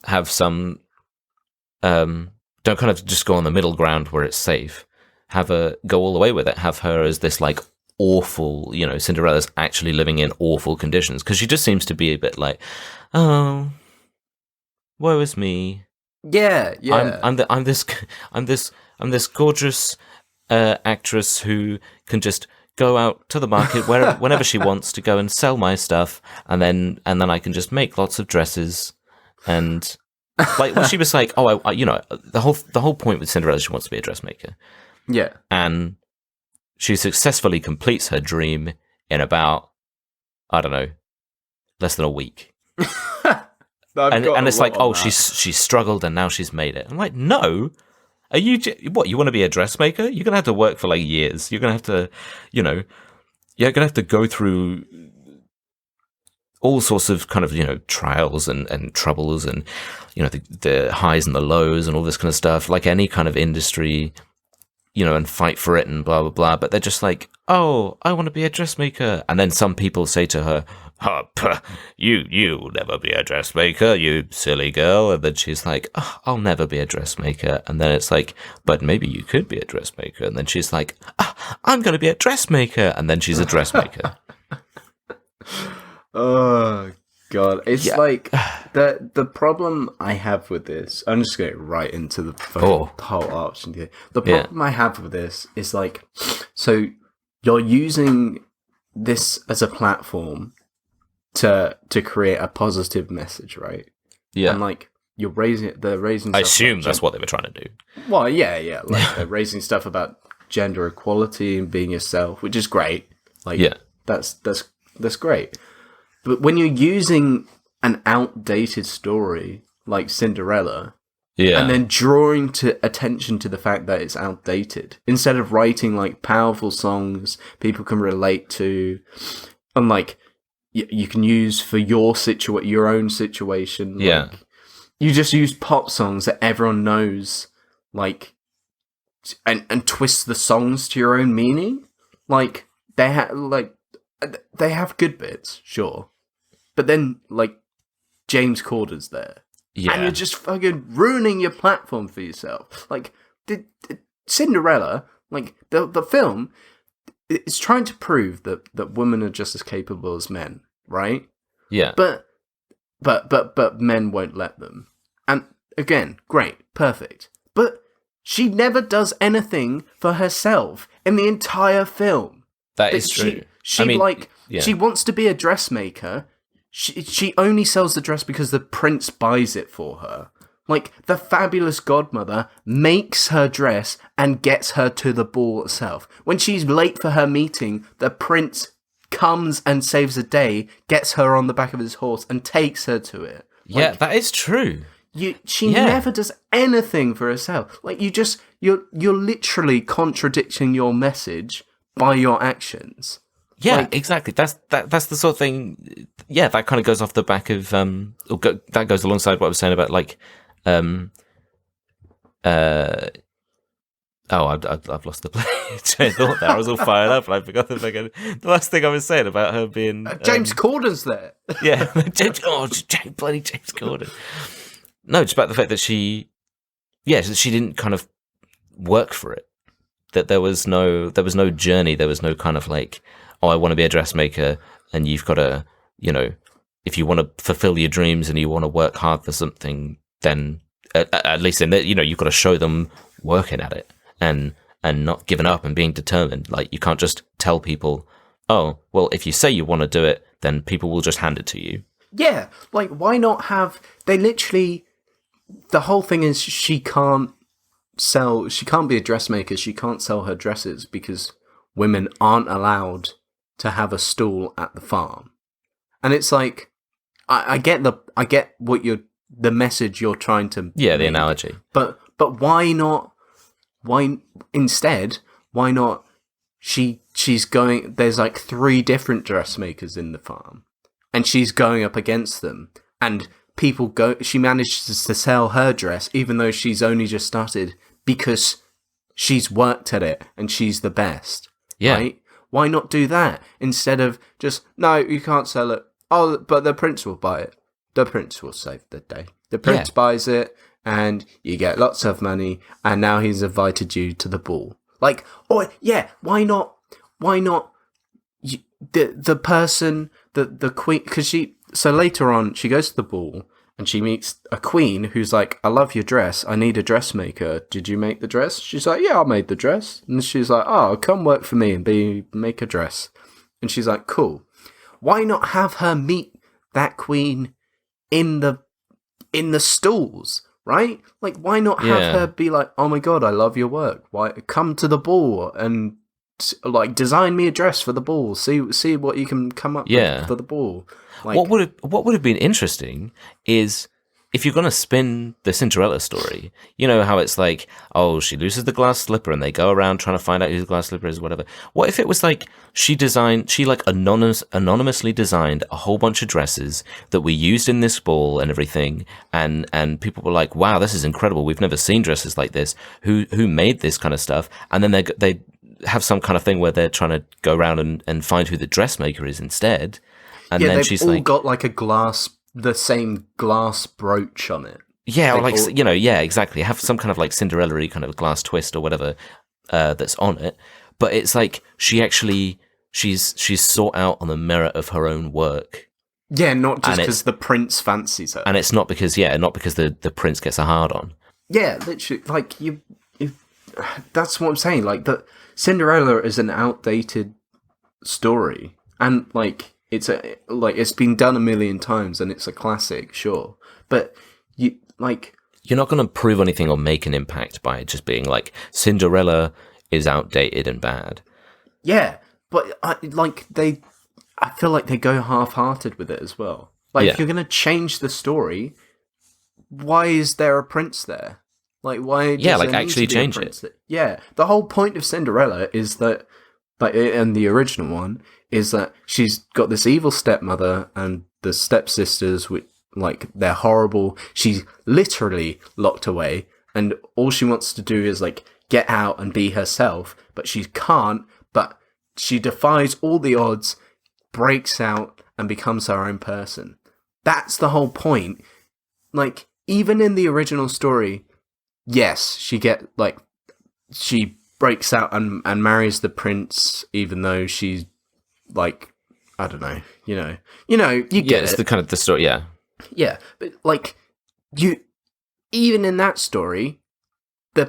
have some don't kind of just go on the middle ground where it's safe. Have her go all the way with it. Have her as this like awful, Cinderella's actually living in awful conditions because she just seems to be a bit like, oh, woe is me. Yeah. I'm this gorgeous actress who can just go out to the market whenever she wants to go and sell my stuff, and then I can just make lots of dresses. And like she was like, oh, the whole point with Cinderella is she wants to be a dressmaker. Yeah, and she successfully completes her dream in about, I don't know, less than a week. and it's like, oh, she's struggled and now she's made it. I'm like, no. Are you want to be a dressmaker? You're going to have to work for like years. You're going to have to, you're going to have to go through all sorts of kind of, trials and troubles and, the highs and the lows and all this kind of stuff, like any kind of industry, and fight for it and blah, blah, blah. But they're just like, oh, I want to be a dressmaker. And then some people say to her, oh, you'll never be a dressmaker, you silly girl. And then she's like, oh, I'll never be a dressmaker. And then it's like, but maybe you could be a dressmaker. And then she's like, oh, I'm going to be a dressmaker. And then she's a dressmaker. Oh, God. It's like the problem I have with this, I'm just going right into the whole option here. The problem I have with this is like, so you're using this as a platform to create a positive message, right? Yeah. And like they're raising I assume that's what they were trying to do. Well, yeah. Like they're raising stuff about gender equality and being yourself, which is great. Like that's great. But when you're using an outdated story like Cinderella, Yeah. and then drawing attention to the fact that it's outdated, instead of writing like powerful songs people can relate to, and like you can use for your own situation. Yeah. Like, you just use pop songs that everyone knows, like, and twist the songs to your own meaning. Like they have good bits, sure, but then like James Corden's there. Yeah. And you're just fucking ruining your platform for yourself. Like, Cinderella, like, the film, it's trying to prove that women are just as capable as men, right? Yeah. But men won't let them. And, again, great, perfect. But she never does anything for herself in the entire film. That is true. She wants to be a dressmaker. She only sells the dress because the prince buys it for her. Like, the fabulous godmother makes her dress and gets her to the ball itself. When she's late for her meeting, the prince comes and saves the day, gets her on the back of his horse, and takes her to it. Like, yeah, that is true. She never does anything for herself. Like, you're literally contradicting your message by your actions. Yeah, like, exactly. That's the sort of thing. Yeah, that kind of goes off the back of that goes alongside what I was saying about like, I've lost the train of thought there. I was all fired up and I forgot the last thing I was saying about her being James Corden's there. Yeah, bloody James Corden. No, just about the fact that she didn't kind of work for it. That there was no journey. There was no kind of like, oh, I want to be a dressmaker, and you've got to, if you want to fulfill your dreams and you want to work hard for something, then at least in that, you've got to show them working at it and not giving up and being determined. Like, you can't just tell people, oh, well, if you say you want to do it, then people will just hand it to you. Yeah, like, why not have, the whole thing is she can't be a dressmaker, she can't sell her dresses because women aren't allowed to have a stall at the farm. And it's like, I get what the message you're trying to the make, analogy. But why not she's going, there's like 3 different dressmakers in the farm and she's going up against them, and she manages to sell her dress even though she's only just started because she's worked at it and she's the best. Yeah. Right? Why not do that instead of just, no, you can't sell it. Oh, but the prince will buy it. The prince will save the day. The prince buys it and you get lots of money, and now he's invited you to the ball. Like, oh yeah, why not the person, the queen, because so later on she goes to the ball and she meets a queen who's like, I love your dress, I need a dressmaker, did you make the dress? She's like, yeah, I made the dress. And she's like, oh, come work for me and make a dress. And she's like, cool. Why not have her meet that queen in the stalls, right? Like, why not have her be like, oh my god, I love your work, why come to the ball and like design me a dress for the ball, see what you can come up with for the ball. Like, what would have been interesting is if you're going to spin the Cinderella story, you know how it's like, oh, she loses the glass slipper and they go around trying to find out who the glass slipper is, whatever. What if it was like she anonymously designed a whole bunch of dresses that we used in this ball and everything, and people were like, wow, this is incredible, we've never seen dresses like this, who made this kind of stuff? And then they have some kind of thing where they're trying to go around and find who the dressmaker is instead. And then she's all got like the same glass brooch on it. Yeah, or exactly. Have some kind of like Cinderella-y kind of glass twist or whatever that's on it. But it's like she's sought out on the merit of her own work. Yeah, not just because the prince fancies her. And it's not because the prince gets a hard on. Yeah, literally, like you that's what I'm saying. Like, that Cinderella is an outdated story, and like it's been done a million times, and it's a classic, sure. But you're not going to prove anything or make an impact by just being like, Cinderella is outdated and bad. Yeah, but I feel like they go half-hearted with it as well. Like, Yeah. if you're going to change the story, why is there a prince there? Like, why does Yeah, like, there need actually to be a change prince it. there? Yeah, the whole point of Cinderella is that, like, and the original one, is that she's got this evil stepmother and the stepsisters, which, like, they're horrible. She's literally locked away, and all she wants to do is, like, get out and be herself, but she can't, but she defies all the odds, breaks out, and becomes her own person. That's the whole point. Like, even in the original story, yes, she breaks out and marries the prince, even though she's, like, I don't know, you get It's it. the kind of the story, yeah. Yeah, but, like, even in that story, the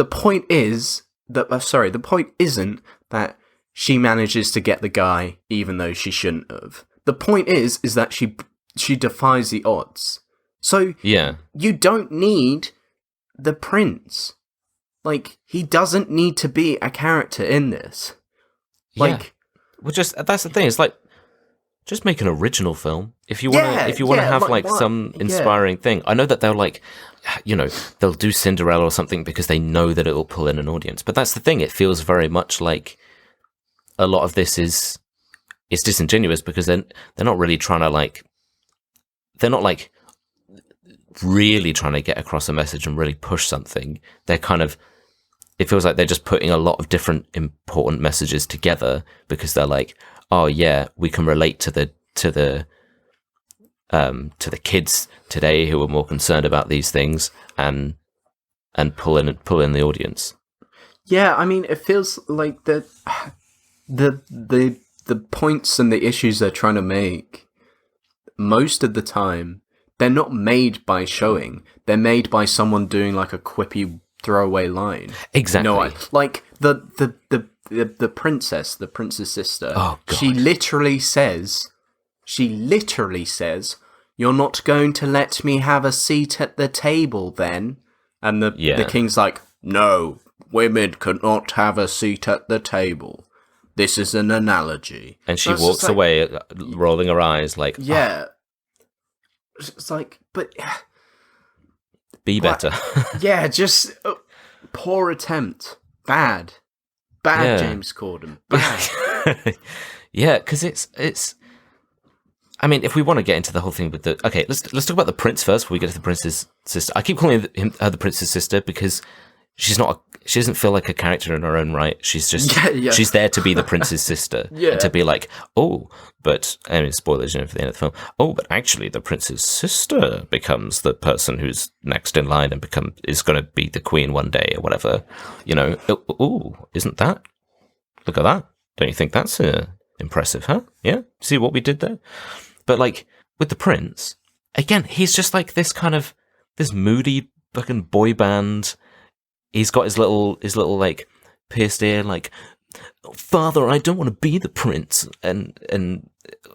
point is that, the point isn't that she manages to get the guy even though she shouldn't have. The point is that she defies the odds. So Yeah. you don't need the prince. Like, he doesn't need to be a character in this. Like, Well, that's the thing. It's like, just make an original film if you want to. If you want to have like what? some inspiring thing. I know that they'll like, they'll do Cinderella or something because they know that it will pull in an audience. But that's the thing. It feels very much like a lot of this is disingenuous because they're not really trying to like. They're not like really trying to get across a message and really push something. They're kind of. It feels like they're just putting a lot of different important messages together because they're like, oh yeah, we can relate to the kids today who are more concerned about these things and pull in the audience. Yeah, I mean, it feels like the points and the issues they're trying to make, most of the time, they're not made by showing. They're made by someone doing like a quippy throwaway line. Exactly. Like the princess, the prince's sister. Oh, God. She literally says, "You're not going to let me have a seat at the table, then?" And the king's like, "No, women cannot have a seat at the table. This is an analogy." And she walks away, rolling her eyes, like, yeah. It's like, but be better. yeah, just poor attempt. Bad, Yeah. James Corden. Bad. Yeah, because it's. I mean, if we want to get into the whole thing with let's talk about the prince first before we get to the prince's sister. I keep calling her the prince's sister because she doesn't feel like a character in her own right. She's just she's there to be the prince's sister and to be like, oh, but I mean, spoilers, for the end of the film. Oh, but actually, the prince's sister becomes the person who's next in line and is going to be the queen one day or whatever. Oh, isn't that? Look at that! Don't you think that's impressive, huh? Yeah. See what we did there? But like with the prince, again, he's just like this kind of this moody fucking boy band. He's got his little like pierced ear, like, "Father, I don't want to be the prince," and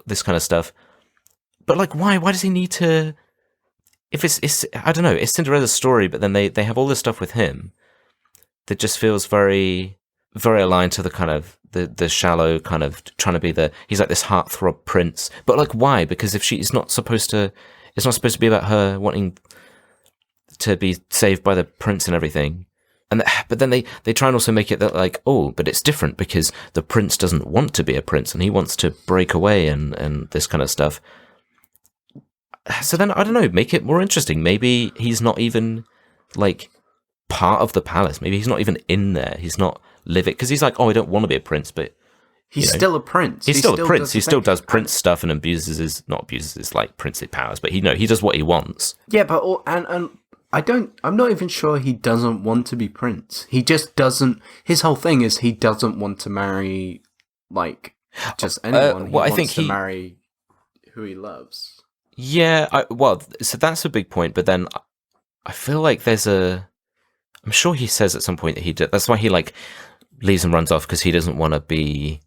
this kind of stuff. But like, why? Why does he need to? If it's I don't know. It's Cinderella's story, but then they have all this stuff with him that just feels very, very aligned to the kind of the shallow kind of trying to be he's like this heartthrob prince. But like, why? Because if it's not supposed to be about her wanting to be saved by the prince and everything. But then they try and also make it that like, oh, but it's different because the prince doesn't want to be a prince and he wants to break away and this kind of stuff. So then, I don't know, make it more interesting. Maybe he's not even like part of the palace. Maybe he's not even in there. He's not living because he's like, oh, I don't want to be a prince, but he's still a prince. He's still a prince. He still does prince stuff and not abuses his like princely powers, but he does what he wants. Yeah, but I'm not even sure he doesn't want to be prince. He just doesn't. His whole thing is he doesn't want to marry like just anyone. He wants to marry who he loves. Yeah, so that's a big point. But then I feel like I'm sure he says at some point that that's why he like leaves and runs off because he doesn't want to be.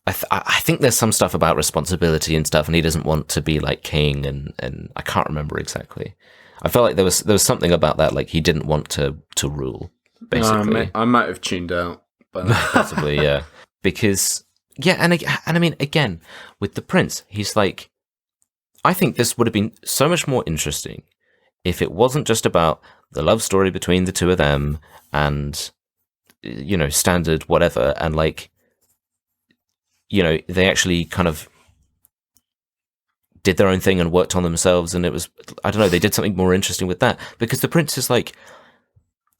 I think there's some stuff about responsibility and stuff, and he doesn't want to be like king, and I can't remember exactly. I felt like there was something about that, like he didn't want to rule, basically. I might have tuned out, but possibly, yeah. Because and I mean, again, with the prince, he's like I think this would have been so much more interesting if it wasn't just about the love story between the two of them and, you know, standard whatever, and like, you know, they actually kind of did their own thing and worked on themselves, and it was, I don't know, they did something more interesting with that, because the prince is like,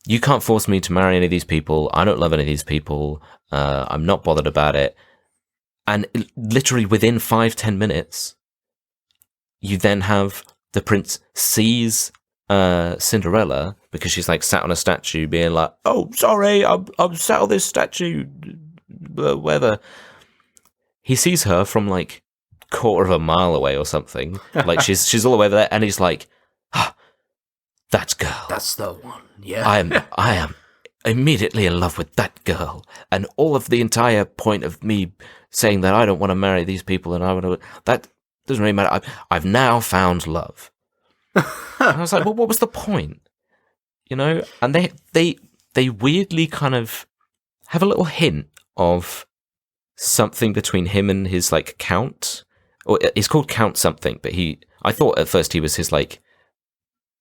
you can't force me to marry any of these people, I don't love any of these people, I'm not bothered about it, and literally within 5-10 minutes, you then have the prince sees Cinderella, because she's like sat on a statue being like, oh, sorry, I'm sat on this statue, whatever. He sees her from like quarter of a mile away or something, like she's all the way there, and he's like, ah, that girl, That's the one. Yeah. I am immediately in love with that girl, and all of the entire point of me saying that I don't want to marry these people and I want to, that doesn't really matter. I've now found love. And I was like, well, what was the point? You know, and they weirdly kind of have a little hint of something between him and his like count, or he's called Count something, but I thought at first he was his like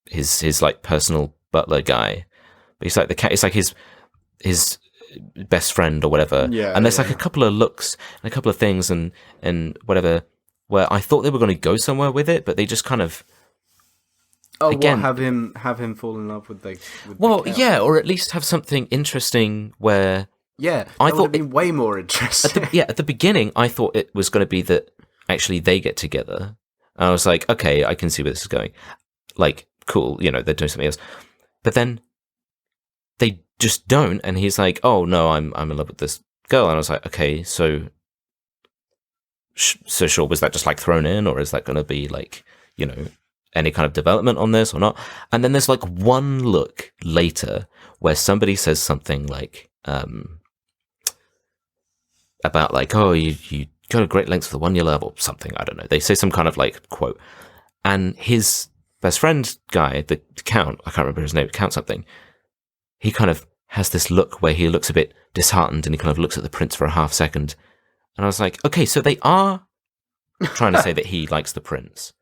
his like personal butler guy, but he's like the cat. It's like his best friend or whatever. Yeah. And there's like a couple of looks and a couple of things and whatever where I thought they were going to go somewhere with it, but they just kind of. Oh, again, have him fall in love with the. Yeah, or at least have something interesting where. Yeah, I that thought would have been way more interesting. At the beginning, I thought it was going to be that actually they get together. And I was like, okay, I can see where this is going. Like, cool, you know, they're doing something else. But then they just don't, and he's like, oh no, I'm in love with this girl. And I was like, okay, so sure, was that just like thrown in, or is that going to be like, you know, any kind of development on this or not? And then there's like one look later where somebody says something like, about like, oh, you go to great lengths for the one you love, or something, I don't know. They say some kind of like quote. And his best friend guy, the Count, I can't remember his name, Count something, he kind of has this look where he looks a bit disheartened, and he kind of looks at the prince for a half second. And I was like, okay, so they are trying to say that he likes the prince,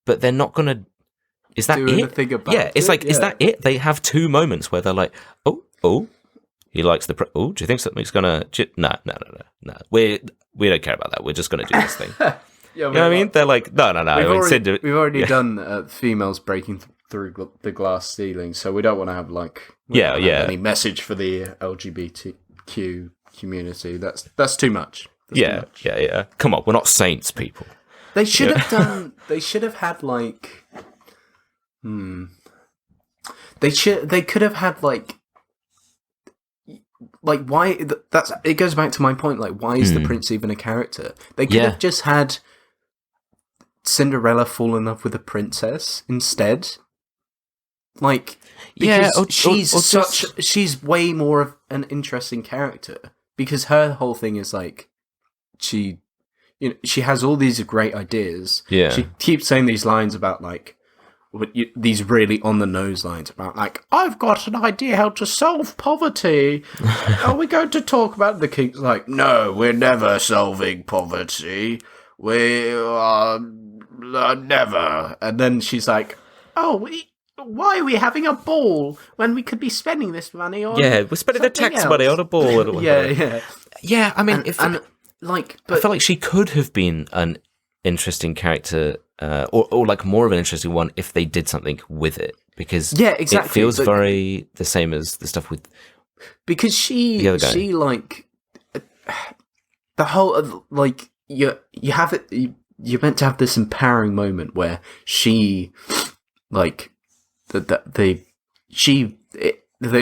but they're not going to, is that it? Yeah, it's like, is that it? They have two moments where they're like, oh, he likes the prince. Oh, do you think something's going to, no. We don't care about that. We're just going to do this thing. Yeah, you know what I mean? They're like, no. We've already done females breaking through the glass ceiling, so we don't want to have like any message for the LGBTQ community. That's too much. Yeah. Come on, we're not saints, people. They should have done. They should have had like. They could have had like why that's it goes back to my point, like why is the prince even a character? They could have just had Cinderella fall in love with a princess instead, like, because she's way more of an interesting character, because her whole thing is like she has all these great ideas. She keeps saying these lines about like these really on the nose lines about like, I've got an idea how to solve poverty. Are we going to talk about the king's like, no, we're never solving poverty. We are never. And then she's like, oh, why are we having a ball when we could be spending this money on? Yeah, we're spending the tax money on a ball. Yeah. I mean, but I feel like she could have been an interesting character. Or like more of an interesting one if they did something with it, because it feels very the same as the stuff with, because she like the whole like you have it, you're meant to have this empowering moment where she like the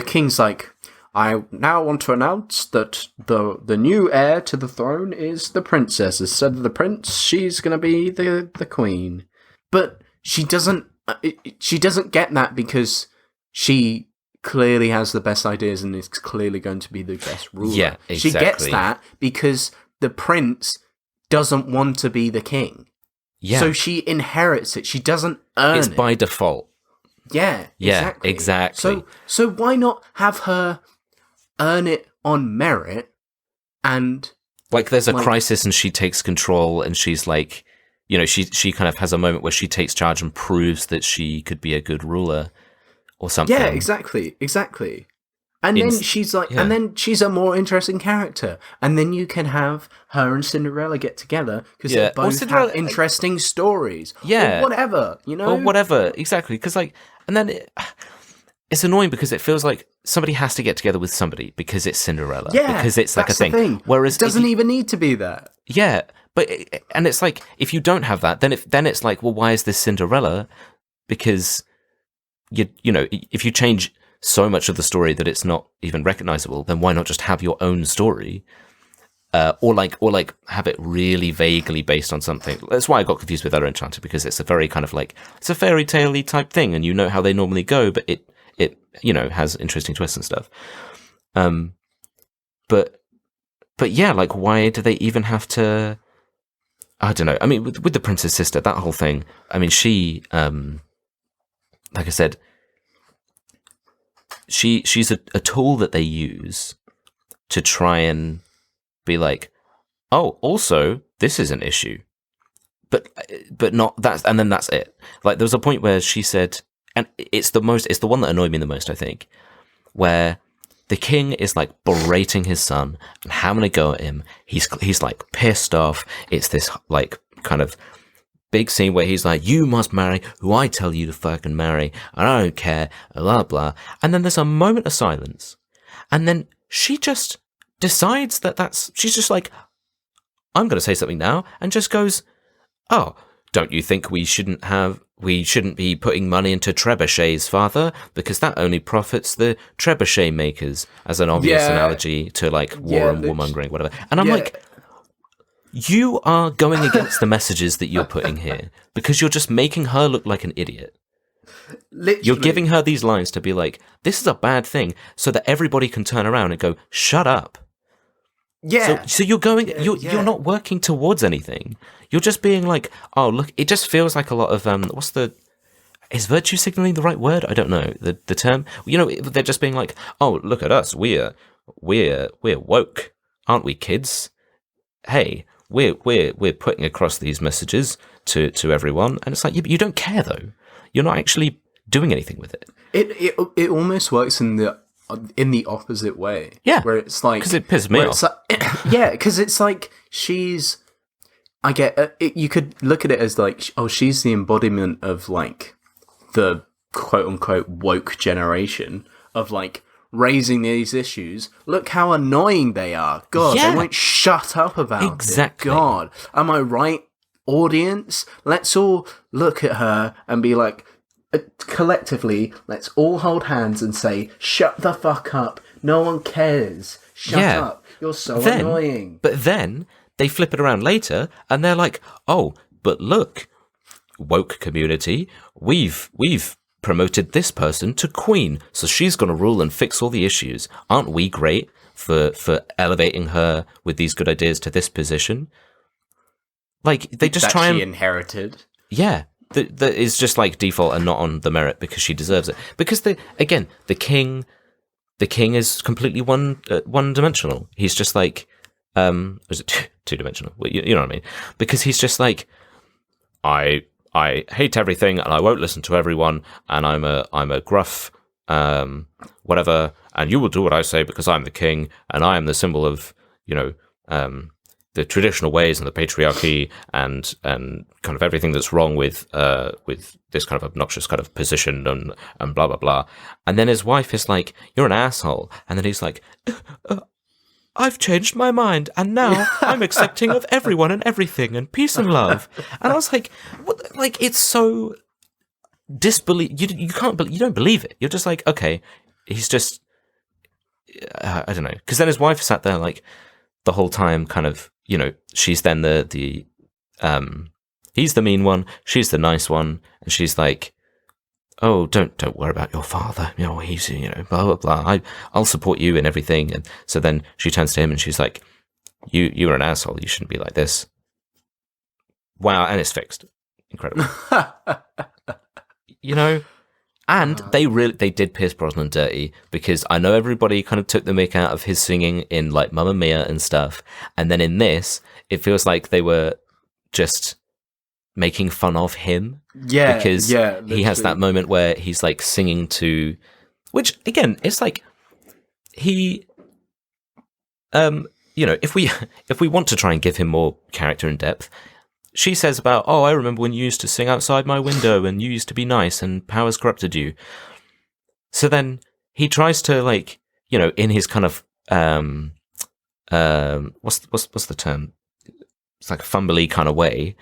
king's like, I now want to announce that the new heir to the throne is the princess. Instead of the prince, she's going to be the queen. But she doesn't get that, because she clearly has the best ideas and is clearly going to be the best ruler. Yeah, exactly. She gets that because the prince doesn't want to be the king. Yeah. So she inherits it. She doesn't earn it. It's by default. Yeah, exactly. So why not have her earn it on merit, and like there's a crisis and she takes control and she's like, you know, she kind of has a moment where she takes charge and proves that she could be a good ruler or something. Yeah, exactly. And then she's like, and then she's a more interesting character. And then you can have her and Cinderella get together because they both have interesting stories. Yeah. Or whatever, you know? Or whatever, exactly. Because, like, and then it's annoying because it feels like somebody has to get together with somebody because it's Cinderella. Yeah. Because it's like that's a thing. Whereas it doesn't even need to be that. Yeah. But, and it's like, if you don't have that, then it's like, well, why is this Cinderella? Because, you know, if you change so much of the story that it's not even recognizable, then why not just have your own story, or have it really vaguely based on something? That's why I got confused with Other Enchanted, because it's a very kind of like, it's a fairy tale-y type thing, and you know how they normally go, but it you know has interesting twists and stuff. But yeah, like, why do they even have to? I don't know. I mean, with the Prince's Sister, that whole thing. I mean, she, like I said, she's a tool that they use to try and be like, oh, also this is an issue, but not that, and then that's it. Like, there was a point where she said, and it's the one that annoyed me the most, I think, where the king is like berating his son and having a go at him. He's like pissed off. It's this like kind of big scene where he's like, you must marry who I tell you to fucking marry, and I don't care, blah, blah. And then there's a moment of silence. And then she just decides she's just like, I'm going to say something now, and just goes, oh, don't you think we shouldn't be putting money into trebuchets, father? Because that only profits the trebuchet makers, as an obvious analogy to like war and warmongering, whatever. And I'm like, you are going against the messages that you're putting here because you're just making her look like an idiot. Literally. You're giving her these lines to be like, this is a bad thing, so that everybody can turn around and go, shut up. Yeah. So you're going, you're not working towards anything. You're just being like, oh, look, it just feels like a lot of, is virtue signaling the right word? I don't know the term. You know, they're just being like, oh, look at us. We're woke, aren't we, kids? Hey, we're putting across these messages to everyone. And it's like, you don't care though. You're not actually doing anything with it. It almost works in the opposite way. Yeah. Where it's like, because it pisses me off. Yeah, because it's like I get you could look at it as like, oh, she's the embodiment of like the quote unquote woke generation of like raising these issues. Look how annoying they are. God, they won't shut up about it. God, am I right, audience? Let's all look at her and be like, collectively, let's all hold hands and say, shut the fuck up. No one cares. Shut up. You're so annoying. But then they flip it around later and they're like, oh, but look, woke community, we've promoted this person to queen, so she's going to rule and fix all the issues. Aren't we great for elevating her with these good ideas to this position? Like, they just try and... she inherited. Yeah. That is just like default and not on the merit because she deserves it. Because the king is completely one-dimensional. He's just like, is it two-dimensional? You know what I mean? Because he's just like, I hate everything and I won't listen to everyone and I'm a gruff whatever, and you will do what I say because I'm the king and I am the symbol of, you know, the traditional ways and the patriarchy and kind of everything that's wrong with this kind of obnoxious kind of position and blah blah blah. And then his wife is like, "You're an asshole," and then he's like, "I've changed my mind and now I'm accepting of everyone and everything and peace and love." And I was like, "What?" Like, it's so disbelief. You don't believe it. You're just like, okay, he's just I don't know. Because then his wife sat there like the whole time, kind of. You know, she's then the he's the mean one, she's the nice one, and she's like, "Oh, don't worry about your father. You know, he's, you know, blah blah blah. I'll support you in everything." And so then she turns to him and she's like, "You're an asshole. You shouldn't be like this." Wow, and it's fixed. Incredible. You know. And they did Pierce Brosnan dirty, because I know everybody kind of took the mick out of his singing in like Mamma Mia and stuff, and then in this, it feels like they were just making fun of him. Yeah, because yeah, he has that literally. moment where he's like singing to, which again, it's like he, if we want to try and give him more character and depth, she says about, oh, I remember when you used to sing outside my window and you used to be nice and powers corrupted you. So then he tries to like, in his kind of what's the term? It's like a fumbly kind of way.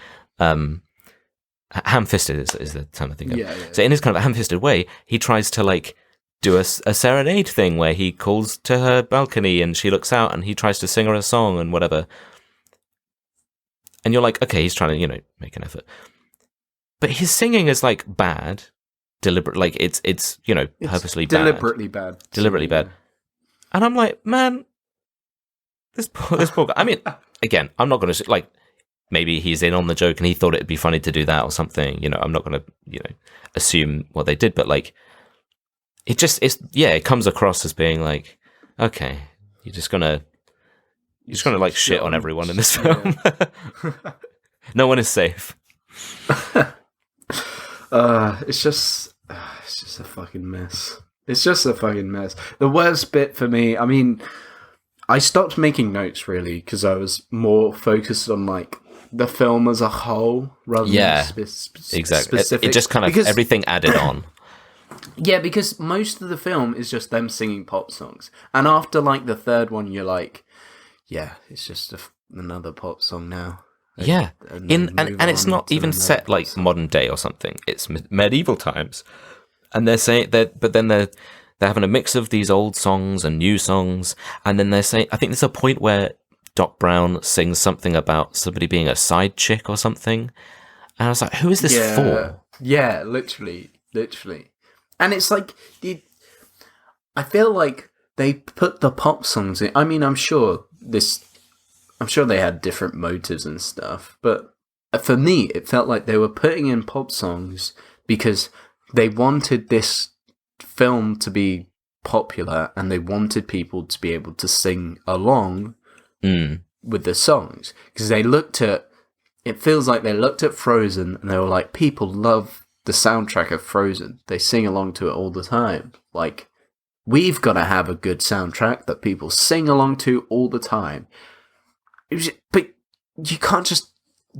Ham-fisted is the term I think of. Yeah. So in his kind of ham-fisted way, he tries to like do a serenade thing where he calls to her balcony and she looks out and he tries to sing her a song and whatever. And you're like, okay, he's trying to, make an effort. But his singing is like bad, deliberate, like it's purposely deliberately bad. Deliberately bad. And I'm like, man, this poor guy. I mean, again, I'm not going to like. Maybe he's in on the joke and he thought it'd be funny to do that or something. I'm not going to, assume what they did, but like, it comes across as being like, okay, you're just gonna like shit on everyone in this film. Yeah. No one is safe. It's just a fucking mess. It's just a fucking mess. The worst bit for me, I mean, I stopped making notes really because I was more focused on like the film as a whole rather than exactly. specific. It just kind of everything added on. Yeah, because most of the film is just them singing pop songs, and after like the third one, you're like, yeah, it's just another pop song now. Yeah, and it's not even set like modern day or something. It's medieval times, and they're saying that, but then they're having a mix of these old songs and new songs, and then they're saying, I think there's a point where Doc Brown sings something about somebody being a side chick or something, and I was like, who is this for? Yeah, literally, and it's like I feel like they put the pop songs in. I mean, I'm sure they had different motives and stuff, but for me, it felt like they were putting in pop songs because they wanted this film to be popular and they wanted people to be able to sing along with the songs. Because it feels like they looked at Frozen and they were like, people love the soundtrack of Frozen. They sing along to it all the time. Like, we've got to have a good soundtrack that people sing along to all the time. But you can't just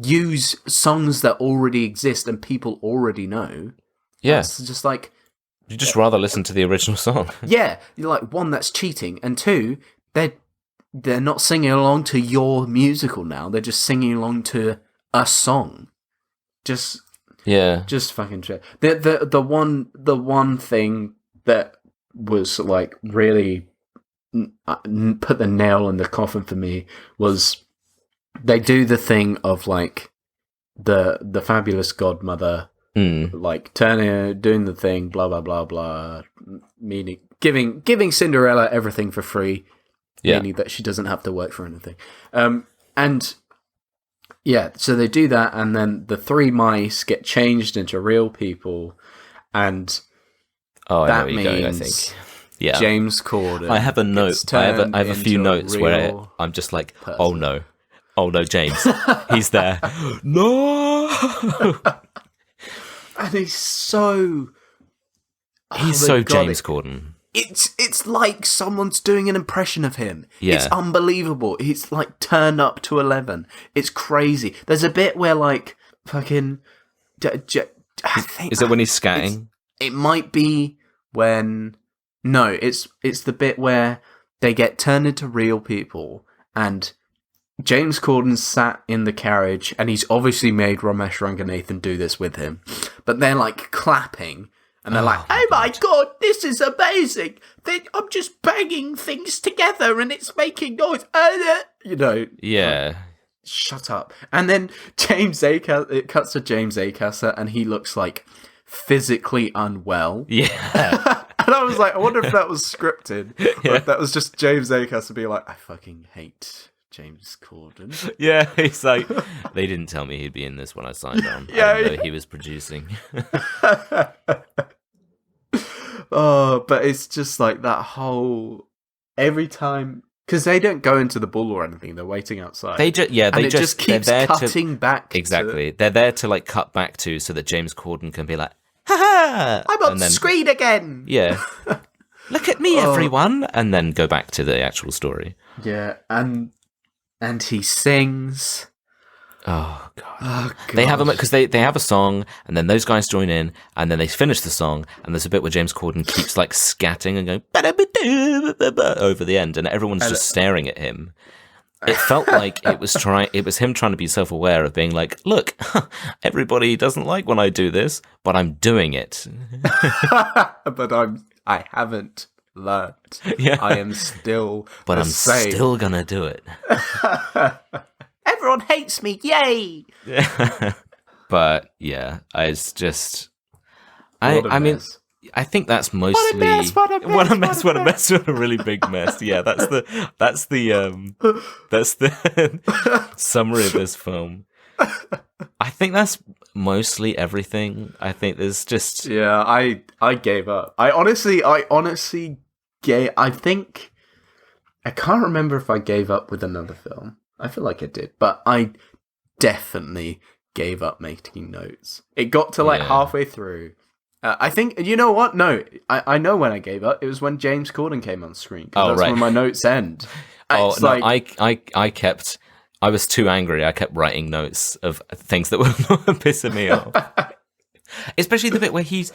use songs that already exist and people already know. Yeah. It's just like... You'd just rather listen to the original song. Yeah. You're like, one, that's cheating. And two, they're not singing along to your musical now. They're just singing along to a song. Just fucking shit. The one thing that was like really put the nail in the coffin for me was they do the thing of like the fabulous godmother like doing the thing, blah blah blah blah, meaning giving Cinderella everything for free, meaning that she doesn't have to work for anything. And yeah, so they do that, and then the three mice get changed into real people, and that means going, I think. Yeah. James Corden. I have a note. I have a few notes where I'm just like, oh no, James, he's there. No. And he's so James Corden. It's like someone's doing an impression of him. Yeah. It's unbelievable. He's like turned up to 11. It's crazy. There's a bit where like fucking I think, is it when he's scatting? It might be when... No, it's the bit where they get turned into real people, and James Corden sat in the carriage, and he's obviously made Ramesh Ranganathan do this with him, but they're like clapping, and they're like, "Oh my god, this is amazing! I'm just banging things together, and it's making noise." Yeah. Shut up. And then it cuts to James Acaster, and he looks like physically unwell. Yeah. And I was like, I wonder if that was scripted. Or if that was just James Acaster being like, I fucking hate James Corden. Yeah, he's like, they didn't tell me he'd be in this when I signed on. I didn't know he was producing. Oh, but it's just like that whole... Every time Because they don't go into the ball or anything. They're waiting outside. They just keeps they're there cutting back. Exactly. They're there to like cut back to so that James Corden can be like, ha ha! I'm on screen again! Yeah. Look at me, everyone! And then go back to the actual story. Yeah, and he sings. Oh god. They have because they have a song, and then those guys join in, and then they finish the song, and there's a bit where James Corden keeps like scatting and going over the end, and everyone's just staring at him. It felt like it was him trying to be self-aware of being like, look, everybody doesn't like when I do this, but I'm doing it. But I haven't learned. Yeah. I am still But I'm same. still gonna do it. Everyone hates me, yay! But yeah, it's just What a mean mess. I think that's mostly What a mess. what a really big mess. Yeah, that's the summary of this film. I think that's mostly everything. I think there's just Yeah, I gave up. I honestly gave. I think I can't remember if I gave up with another film. I feel like I did, but I definitely gave up making notes. It got to like halfway through. I think, you know what? No, I know when I gave up. It was when James Corden came on screen. That's when my notes end. Oh, no, I was too angry. I kept writing notes of things that were pissing me off. Especially the bit where he's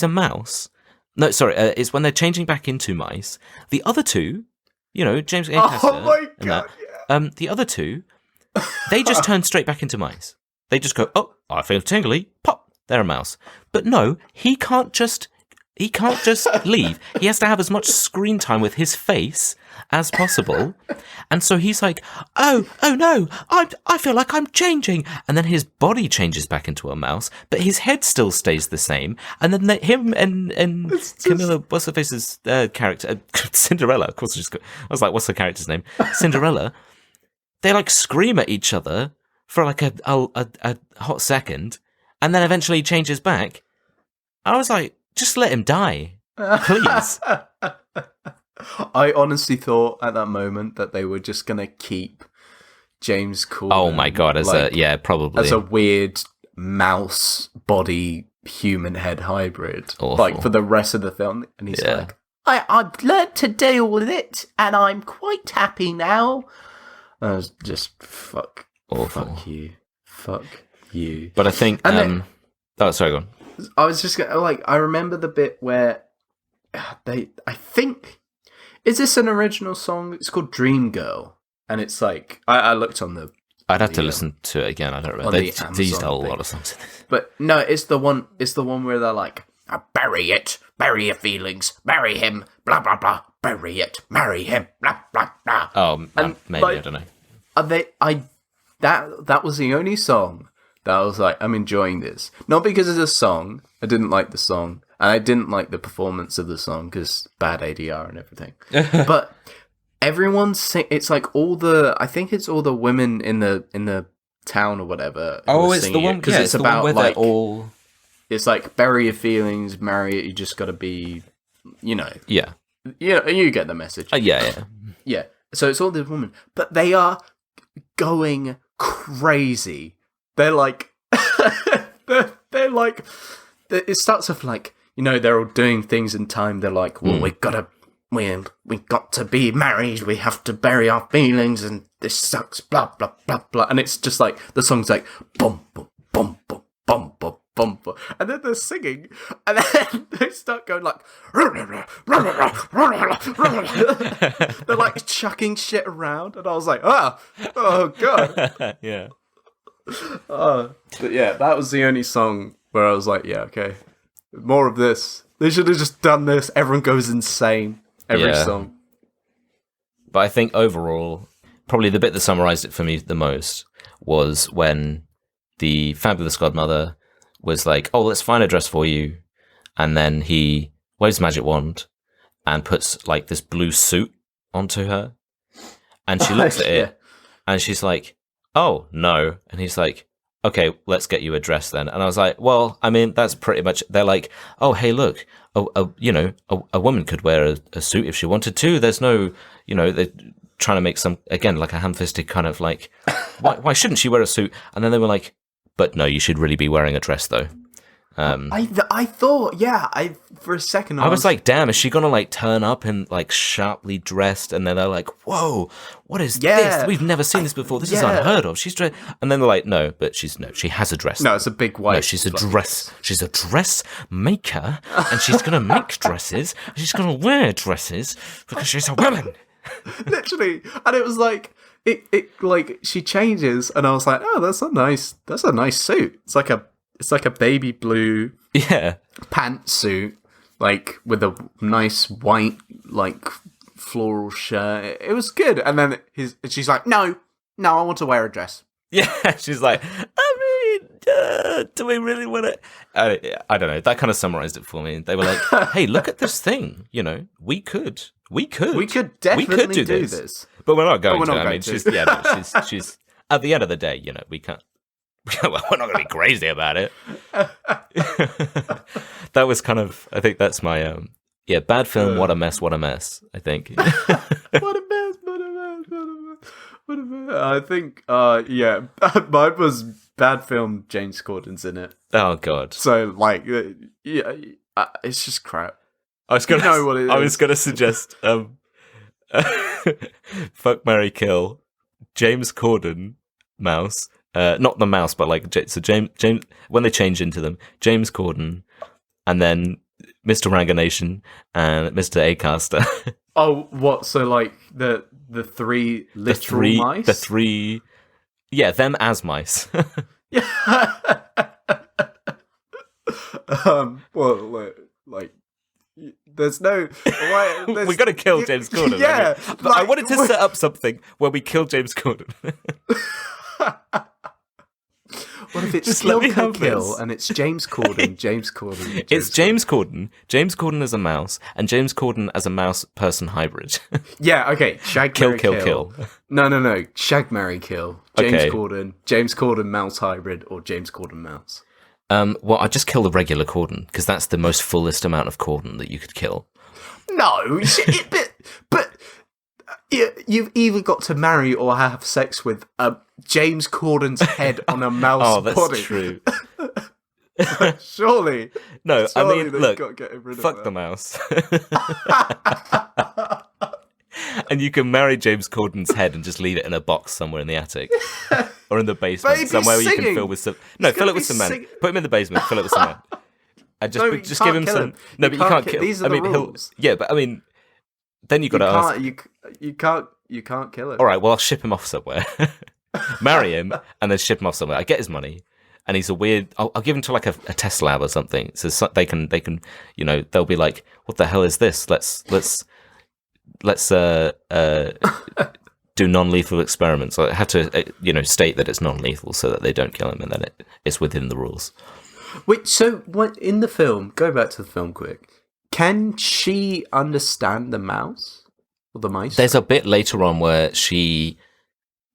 a mouse. No, sorry, it's when they're changing back into mice. The other two, James Acaster. Oh my god! The other two, they just turn straight back into mice. They just go, oh, I feel tingly, pop, they're a mouse. But no, he can't just leave. He has to have as much screen time with his face as possible. And so he's like, oh no, I feel like I'm changing. And then his body changes back into a mouse, but his head still stays the same. And then him and Camila, what's her face's character? Cinderella, of course. I was like, what's her character's name? Cinderella. They like scream at each other for like a hot second, and then eventually he changes back. I was like, just let him die, please. I honestly thought at that moment that they were just gonna keep James Corden. Oh my god, probably as a weird mouse body human head hybrid, Awful. like for the rest of the film. And he's like, I've learned to deal with it, and I'm quite happy now. I was just fuck you. But I think, sorry, go on. I was just gonna, I remember the bit where I think, is this an original song? It's called Dream Girl, and it's like I looked on the. I'd have to listen to it again. I don't remember. They used a whole lot of songs in this. But no, it's the one. It's the one where they're like, bury it, bury your feelings, marry him, blah blah blah, bury it, marry him, blah blah blah. Oh, maybe I don't know. That was the only song that I was like, I'm enjoying this. Not because of the song. I didn't like the song. And I didn't like the performance of the song because bad ADR and everything. But everyone it's like I think it's all the women in the town or whatever. Oh, it's the one because it's about where they're all. It's like bury your feelings, marry it. You just got to be, Yeah. You get the message. Yeah. So it's all the women, but they are going crazy. They're like, they're like. It starts off like, they're all doing things in time. They're like, well, we got to be married. We have to bury our feelings, and this sucks. Blah blah blah blah. And it's just like the song's like bum bum bum bum bum bum bum bum, and then they're singing, and then they start going like, they're like chucking shit around, and I was like, oh god, Yeah. But yeah, that was the only song where I was like, yeah, okay, more of this. They should have just done this. Everyone goes insane every song. But I think overall, probably the bit that summarized it for me the most was when the fabulous godmother was like, oh, let's find a dress for you. And then he waves a magic wand and puts like this blue suit onto her. And she looks at it and she's like, oh, no. And he's like, okay, let's get you a dress then. And I was like, well, I mean, that's pretty much. They're like, oh, hey, look, a woman could wear a suit if she wanted to. There's no, they're trying to make some, again, like a ham-fisted kind of like, why shouldn't she wear a suit? And then they were like, but no, you should really be wearing a dress though. I thought, for a second, I was like, damn, is she gonna like turn up and like sharply dressed? And then they're like, whoa, what is this? We've never seen this before. This is unheard of. She's dressed. And then they're like, no, she has a dress. No, it's a big white. No, she's a dress. She's a dress maker, and she's gonna make dresses. She's gonna wear dresses because she's a woman. Literally, and it was like it like she changes, and I was like, oh, that's a nice suit. It's like a baby blue pantsuit, like with a nice white like floral shirt. It was good. And then she's like, no, I want to wear a dress. Yeah, she's like, I mean, do we really want to? I don't know. That kind of summarized it for me. They were like, hey, look at this thing. We could definitely do this. But we're not going to. I mean, she's at the end of the day, we can't. Well, we're not going to be crazy about it. That was kind of, I think that's my, bad film, what a mess, I think. What a mess. I think, mine was bad film, James Corden's in it. Oh, God. So, like, it's just crap. I was going to suggest, fuck, marry, kill, James Corden, mouse. Not the mouse, but like so James when they change into them, James Corden, and then Mr. Ranganation and Mr. Acaster. Oh, what? So like the three literal mice? The three, them as mice. Yeah. Well, like. There's no. We got to kill James Corden. Yeah, I wanted to set up something where we kill James Corden. What if it's just kill and it's James Corden? It's James Corden. James Corden as a mouse, and James Corden as a mouse person hybrid. Yeah. Okay. Shag, kill. No. Shag, marry, kill. James Corden mouse hybrid, or James Corden mouse. Well, I just kill the regular Corden because that's the most fullest amount of Corden that you could kill. No, but you've either got to marry or have sex with James Corden's head on a mouse body. Oh, that's true. Surely. No, I mean, look, got to get rid fuck of the mouse. And you can marry James Corden's head and just leave it in a box somewhere in the attic. Or in the basement, somewhere where you can fill with some... No, fill it with cement. Put him in the basement, fill it with cement. And just give him some... No, but you can't kill him. These are the rules. Yeah, but I mean... Then you got to ask... You can't kill him. All right, well, I'll ship him off somewhere. Marry him, and then ship him off somewhere. I get his money, and he's a weird... I'll give him to like a test lab or something. So they can, they'll be like, what the hell is this? Let's do non-lethal experiments. So I have to, state that it's non-lethal so that they don't kill him, and then it's within the rules. Wait, so in the film, go back to the film quick. Can she understand the mouse or the mice? There's a bit later on where she,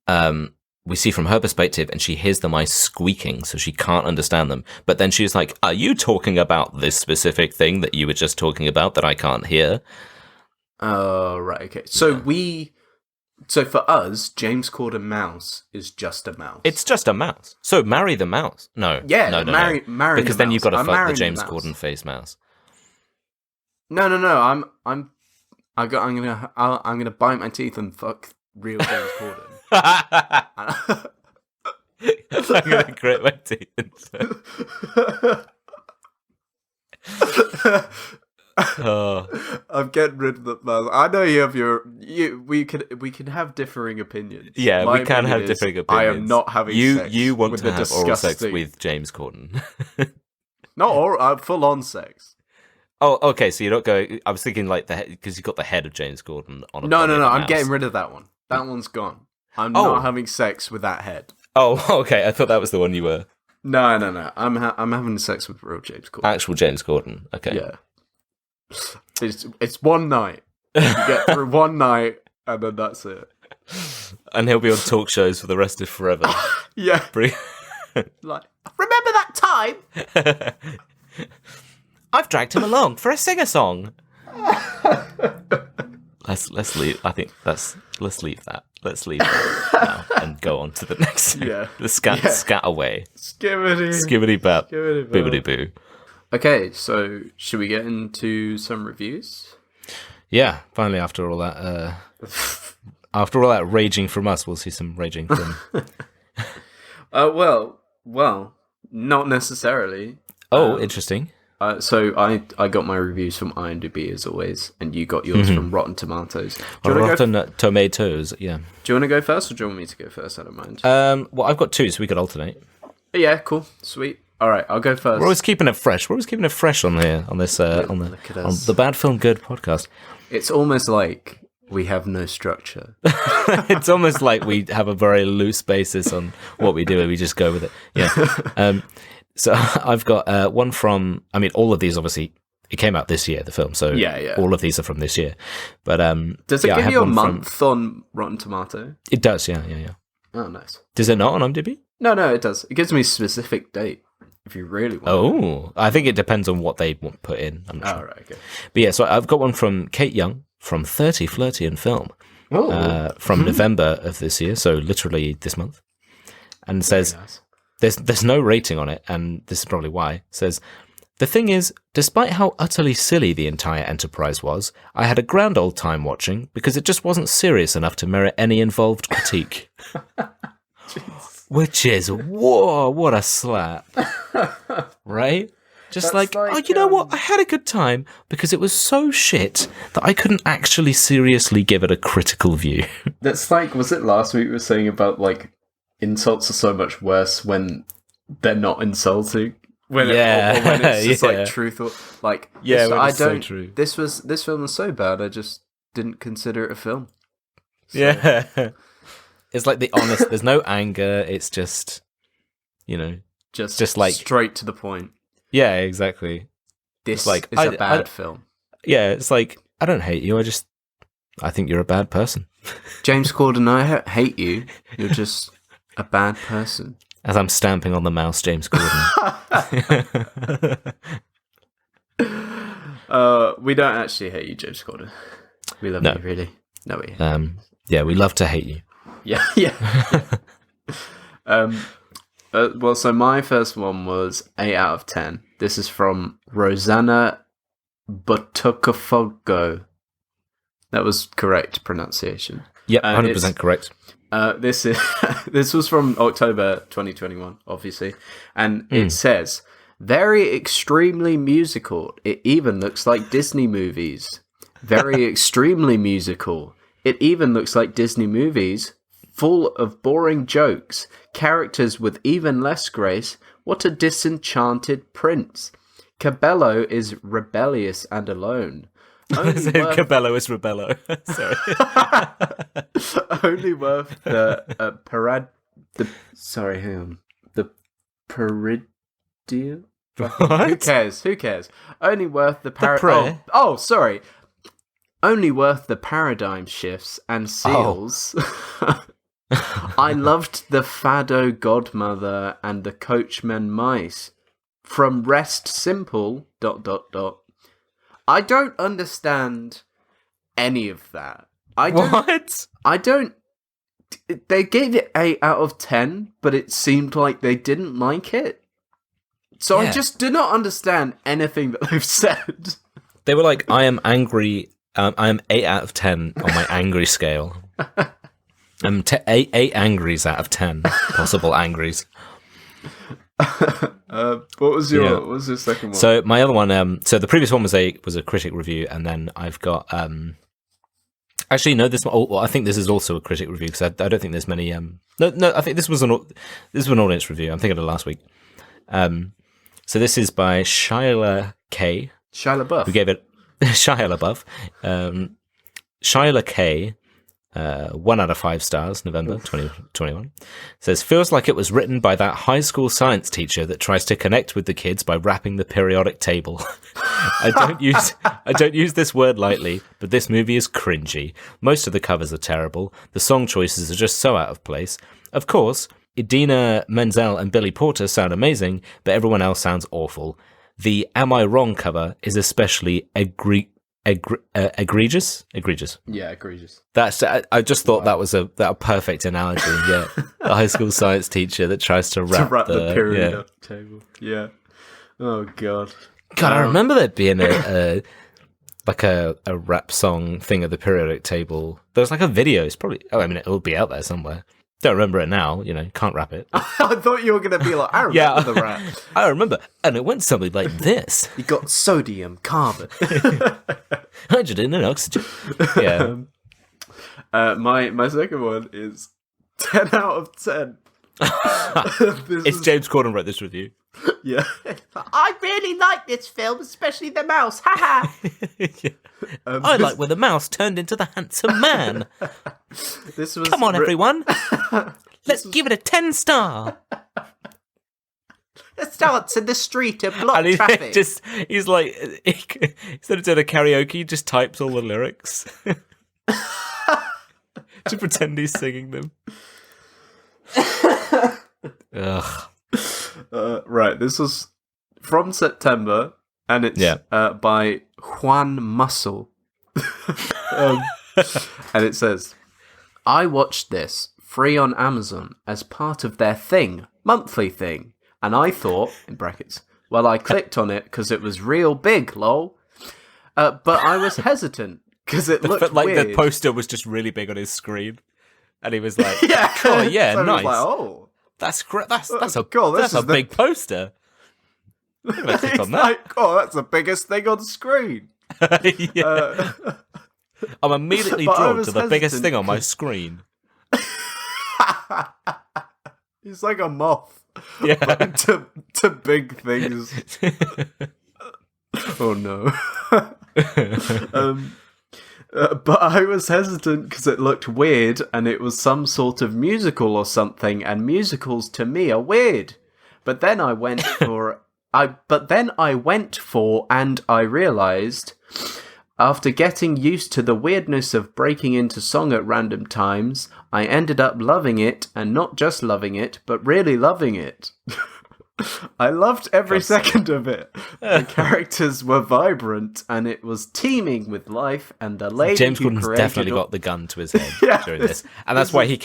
we see from her perspective, and she hears the mice squeaking, so she can't understand them. But then she's like, "Are you talking about this specific thing that you were just talking about that I can't hear?" Oh, right, okay. So for us, James Corden mouse is just a mouse. It's just a mouse. So marry the mouse. No. Yeah, no. Marry because the then mouse. You've got to fuck the James mouse. Corden face mouse. No. I'm gonna bite my teeth and fuck real James Corden. I'm gonna grit my teeth. I'm getting rid of the mouse. I know you have we can have differing opinions. Yeah, we can have differing opinions. I am not having sex. You want with to have oral sex with James Corden. Not oral, full on sex. Oh, okay. So you're not going. I was thinking like because you got the head of James Gordon on. No. I'm getting rid of that one. That one's gone. I'm not having sex with that head. Oh, okay. I thought that was the one you were. No. I'm having sex with real James Corden. Actual James Corden. Okay. Yeah. It's one night. You get through one night, and then that's it. And he'll be on talk shows for the rest of forever. Yeah. Like, remember that time? I've dragged him along for a sing-a-song. Let's leave. I think let's leave that. Let's leave that now and go on to the next thing. Yeah. The scat away. Skibbity bap. Bibbity boo. Okay, so should we get into some reviews? Yeah, finally after all that raging from us, we'll see some raging from well, not necessarily. Interesting. So I got my reviews from IMDb as always, and you got yours from Rotten Tomatoes. Rotten Tomatoes, yeah. Do you want to go first, or do you want me to go first? I don't mind. Well, I've got two, so we could alternate. Yeah, cool, sweet. All right, I'll go first. We're always keeping it fresh. on here, on this, on the Bad Film Good podcast. It's almost like we have no structure. It's almost like we have a very loose basis on what we do, and we just go with it. Yeah. So I've got one from. I mean, all of these obviously it came out this year, the film. So yeah. all of these are from this year. But does it give you a month on Rotten Tomato? It does. Yeah. Oh, nice. Does it not on IMDb? No, it does. It gives me a specific date if you really want. Oh, I think it depends on what they put in. I'm not sure. Oh, right, okay. But yeah, so I've got one from Kate Young from 30 Flirty and Film from November of this year, so literally this month, and says. Nice. There's no rating on it, and this is probably why. It says, the thing is, despite how utterly silly the entire enterprise was, I had a grand old time watching because it just wasn't serious enough to merit any involved critique. Which is, whoa, what a slap. Right? Just like, oh, you know what? I had a good time because it was so shit that I couldn't actually seriously give it a critical view. That's like, was it last week we were saying about, like, insults are so much worse when they're not insulting. When it's just like truthful. Like so true. This film was so bad I just didn't consider it a film. So. Yeah. It's like the honest there's no anger, it's just just like straight to the point. Yeah, exactly. This is a bad film. Yeah, it's like I don't hate you, I think you're a bad person. James Corden, I hate you. You're just a bad person. As I'm stamping on the mouse, James Corden. We don't actually hate you, James Corden. We love you, really. No, we. Yeah, we love to hate you. Yeah. Well, so my first one was 8 out of 10. This is from Rosanna Botucafogo. That was correct pronunciation. Yep, 100% correct. This was from October 2021, obviously, and it says, very extremely musical. It even looks like Disney movies. Very extremely musical. It even looks like Disney movies, full of boring jokes, characters with even less grace. What a disenchanted prince. Cabello is rebellious and alone. Cabello is Rebello. Sorry. Only worth the Peridium? What? Who cares? Only worth the sorry. Only worth the paradigm shifts and seals. Oh. I loved the Fado Godmother and the Coachman Mice. From Rest Simple... ... I don't understand any of that. I don't... They gave it 8 out of 10, but it seemed like they didn't like it. So yeah. I just do not understand anything that they've said. They were like, I am angry. I am 8 out of 10 on my angry scale. I'm 8 angries out of 10 possible angries. What was your second one? So my other one, so the previous one was a critic review, and then I've got actually no, this one. Well, I think this is also a critic review because I don't think there's many. No, I think this was an audience review. I'm thinking of last week. So this is by Shia K. Shia LaBeouf. We gave it Shia LaBeouf. Shia K. 1 out of 5 stars, November 2021. Says, feels like it was written by that high school science teacher that tries to connect with the kids by rapping the periodic table. I don't use this word lightly, but this movie is cringy. Most of the covers are terrible. The song choices are just so out of place. Of course, Idina Menzel and Billy Porter sound amazing, but everyone else sounds awful. The Am I Wrong cover is especially egregious. Egregious. Yeah, egregious. That's. I just thought that was a perfect analogy. Yeah, a high school science teacher that tries to wrap the periodic table. Yeah. Oh God. God, I remember there being a rap song thing at the periodic table. There was like a video. It's probably. Oh, I mean, it'll be out there somewhere. Don't remember it now. You know, can't rap it. I thought you were going to be like, I remember the rap. I remember, and it went something like this. You got sodium, carbon, hydrogen, and oxygen. Yeah. My second one is 10 out of 10. It's James Corden wrote this review. Yeah. I really like this film, especially the mouse. Haha. Yeah. I like when the mouse turned into the handsome man. This was Come on, everyone. Let's give it a 10-star. Let's dance in the street and block traffic. He's like, instead of doing a karaoke, he just types all the lyrics. To pretend he's singing them. Ugh. Right, this was from September, and it's by Juan Muscle. And it says, I watched this free on Amazon as part of their monthly thing, and I thought, in brackets, well, I clicked on it because it was real big, lol. But I was hesitant because it looked like weird. The poster was just really big on his screen, and he was like, "Oh yeah, so nice. Like, oh, that's great. That's a God, big poster." I'm gonna click on that. Like, oh, that's the biggest thing on the screen. I'm immediately drawn to the biggest thing on my screen. He's like a moth. Yeah. to big things. Oh no. But I was hesitant because it looked weird and it was some sort of musical or something, and musicals to me are weird. But then I went for and I realized, after getting used to the weirdness of breaking into song at random times, I ended up loving it, and not just loving it, but really loving it. I loved every second of it. The characters were vibrant, and it was teeming with life, and the lady James who Corden's created definitely got the gun to his head during this. And that's why he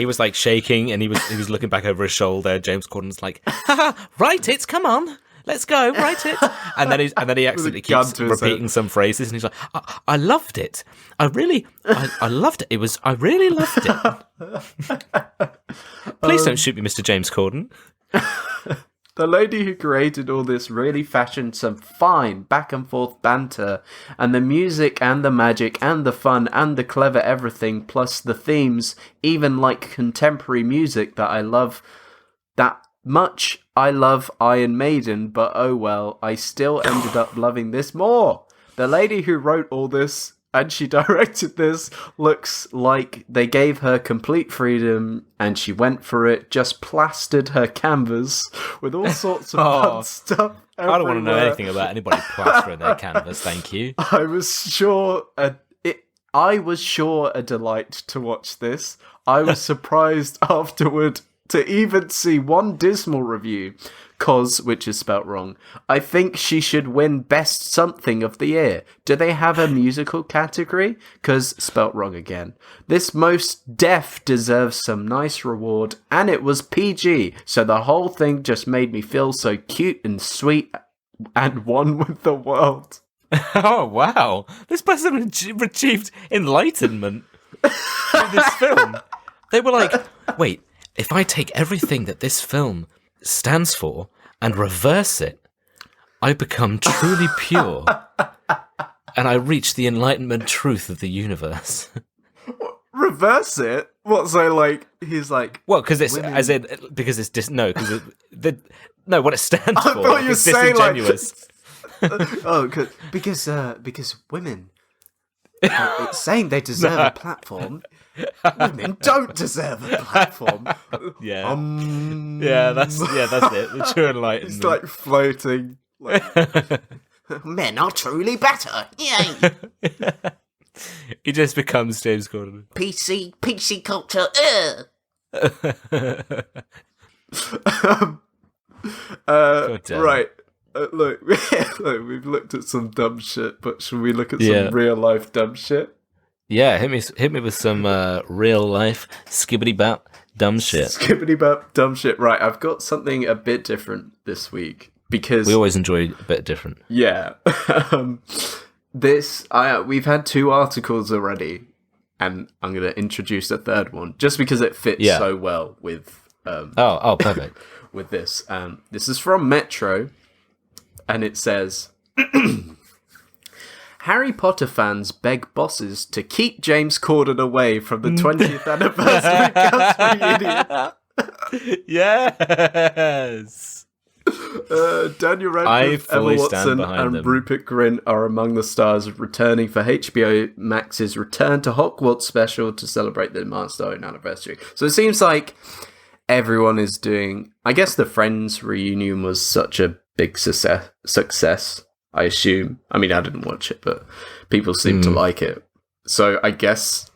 was like shaking, and he was looking back over his shoulder. James Corden's like, haha, write it, come on. Let's go, write it. And then he accidentally keeps repeating some phrases, and he's like, I loved it. I loved it. I really loved it. Please don't shoot me, Mr. James Corden. The lady who created all this really fashioned some fine back and forth banter, and the music and the magic and the fun and the clever everything, plus the themes, even like contemporary music that I love that much. I love Iron Maiden, but oh well, I still ended up loving this more. The lady who wrote all this and she directed this looks like they gave her complete freedom and she went for it, just plastered her canvas with all sorts of fun stuff everywhere. I don't want to know anything about anybody plastering their canvas, thank you. I was sure a delight to watch this. I was surprised afterward to even see one dismal review, which is spelt wrong. I think she should win Best Something of the Year. Do they have a musical category? Spelt wrong again. This most deaf deserves some nice reward, and it was PG, so the whole thing just made me feel so cute and sweet and one with the world. Oh, wow. This person achieved enlightenment through this film. They were like, wait, if I take everything that this film stands for and reverse it, I become truly pure, and I reach the enlightenment truth of the universe. Reverse it? What? So like he's like, well, because it's women... as in because it's what it stands for. I thought you were saying disingenuous. Because women. It's saying they deserve a platform. Women don't deserve a platform. Yeah, that's it. The true enlightenment. It's like floating. Like, men are truly better. Yay! He just becomes James Corden. PC culture. damn. Right. Look, look, we've looked at some dumb shit, but should we look at some real life dumb shit? Yeah, hit me with some real life skibbity bap dumb shit. Skibbity bap dumb shit. Right, I've got something a bit different this week because we always enjoy a bit different. Yeah. We've had 2 articles already, and I'm going to introduce a third one just because it fits so well with. Perfect. With this, this is from Metro, and it says. Harry Potter fans beg bosses to keep James Corden away from the 20th anniversary cast reunion. Yes! Daniel Radcliffe, Emma Watson, and Rupert Grint are among the stars returning for HBO Max's Return to Hogwarts special to celebrate the milestone anniversary. So it seems like everyone is doing... I guess the Friends reunion was such a big success. I assume. I mean, I didn't watch it, but people seem to like it. So I guess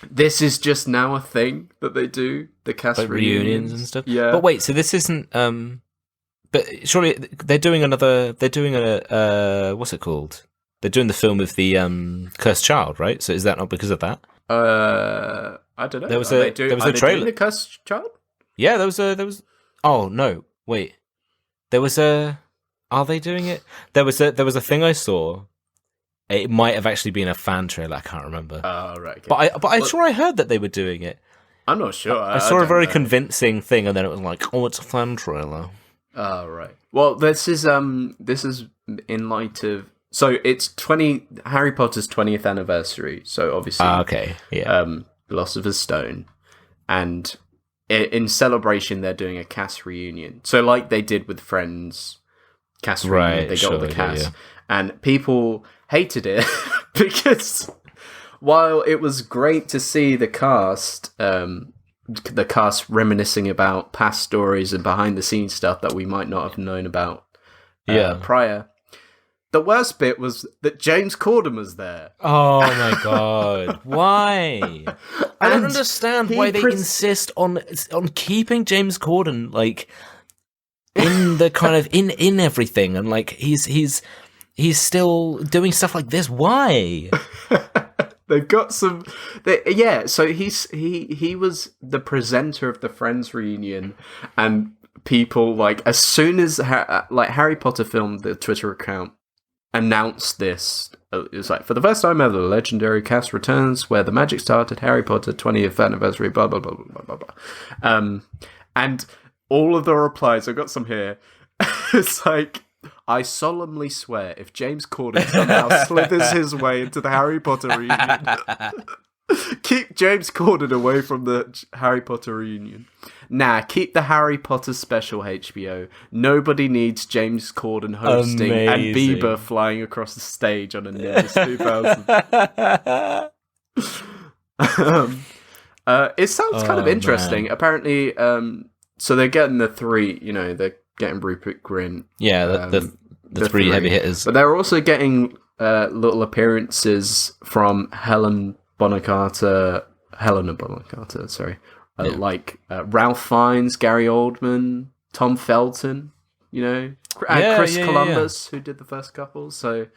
this is just now a thing that they do, the cast like reunions and stuff. Yeah. But wait, so this isn't... but surely they're doing another... They're doing a... what's it called? They're doing the film with the Cursed Child, right? So is that not because of that? I don't know. There was a trailer. The Cursed Child? Yeah, there was... Oh, no. Wait. There was a... Are they doing it? There was a thing I saw. It might have actually been a fan trailer. I can't remember. Oh, right. Okay. But I'm sure I heard that they were doing it. I'm not sure. I saw a very convincing thing, and then it was like, oh, it's a fan trailer. Oh, right. Well, this is in light of... So it's Harry Potter's 20th anniversary. So obviously, okay, yeah. Philosopher's Stone, and in celebration, they're doing a cast reunion. So like they did with Friends. Cast reunion, they got all the cast, and people hated it because while it was great to see the cast reminiscing about past stories and behind the scenes stuff that we might not have known about prior, the worst bit was that James Corden was there. Oh my god, why? I don't understand why they insist on keeping James Corden like in the kind of in everything, and like he's still doing stuff like this. Why? They've got some. So he was the presenter of the Friends reunion, and people like as soon as Harry Potter film, the Twitter account announced this. It was like, for the first time ever, the legendary cast returns where the magic started. Harry Potter 20th anniversary. Blah blah blah blah blah blah. And all of the replies, I've got some here. It's like, I solemnly swear, if James Corden somehow slithers his way into the Harry Potter reunion, keep James Corden away from the Harry Potter reunion. Nah, keep the Harry Potter special, HBO. Nobody needs James Corden hosting and Bieber flying across the stage on a Nimbus 2000. It sounds kind of interesting. Man. Apparently, so they're getting the 3, they're getting Rupert Grint. Yeah, the 3 heavy hitters. But they're also getting little appearances from Helena Bonham Carter, sorry. Like Ralph Fiennes, Gary Oldman, Tom Felton, and Chris Columbus, who did the first couple. So,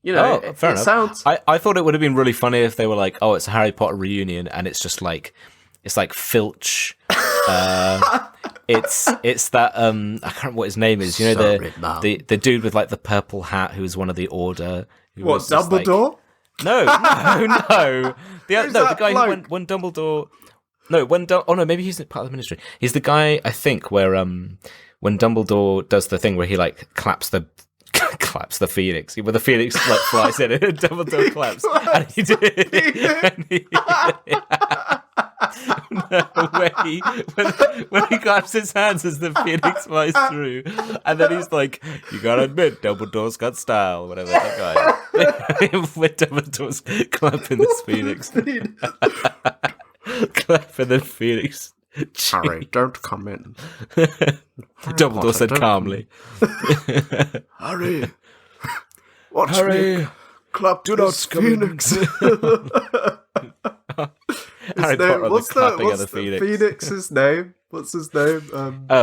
fair enough. Sounds... I thought it would have been really funny if they were like, oh, it's a Harry Potter reunion, and it's just like, it's like Filch. It's that I can't remember what his name is. The dude with like the purple hat who was one of the Order. What, Dumbledore? No. The guy who when Dumbledore. No, maybe he's part of the Ministry. He's the guy, I think, where when Dumbledore does the thing where he like claps the phoenix, where the phoenix like flies in and Dumbledore claps, and he did. When he claps his hands as the phoenix flies through, and then he's like, "You gotta admit, Dumbledore's got style." Whatever that guy. When Dumbledore's clapping this phoenix, clapping the phoenix. Harry, don't come in. Dumbledore said calmly. Harry, watch me clap do not phoenix. Harry Potter and the clapping of the Phoenix. Phoenix's name? What's his name?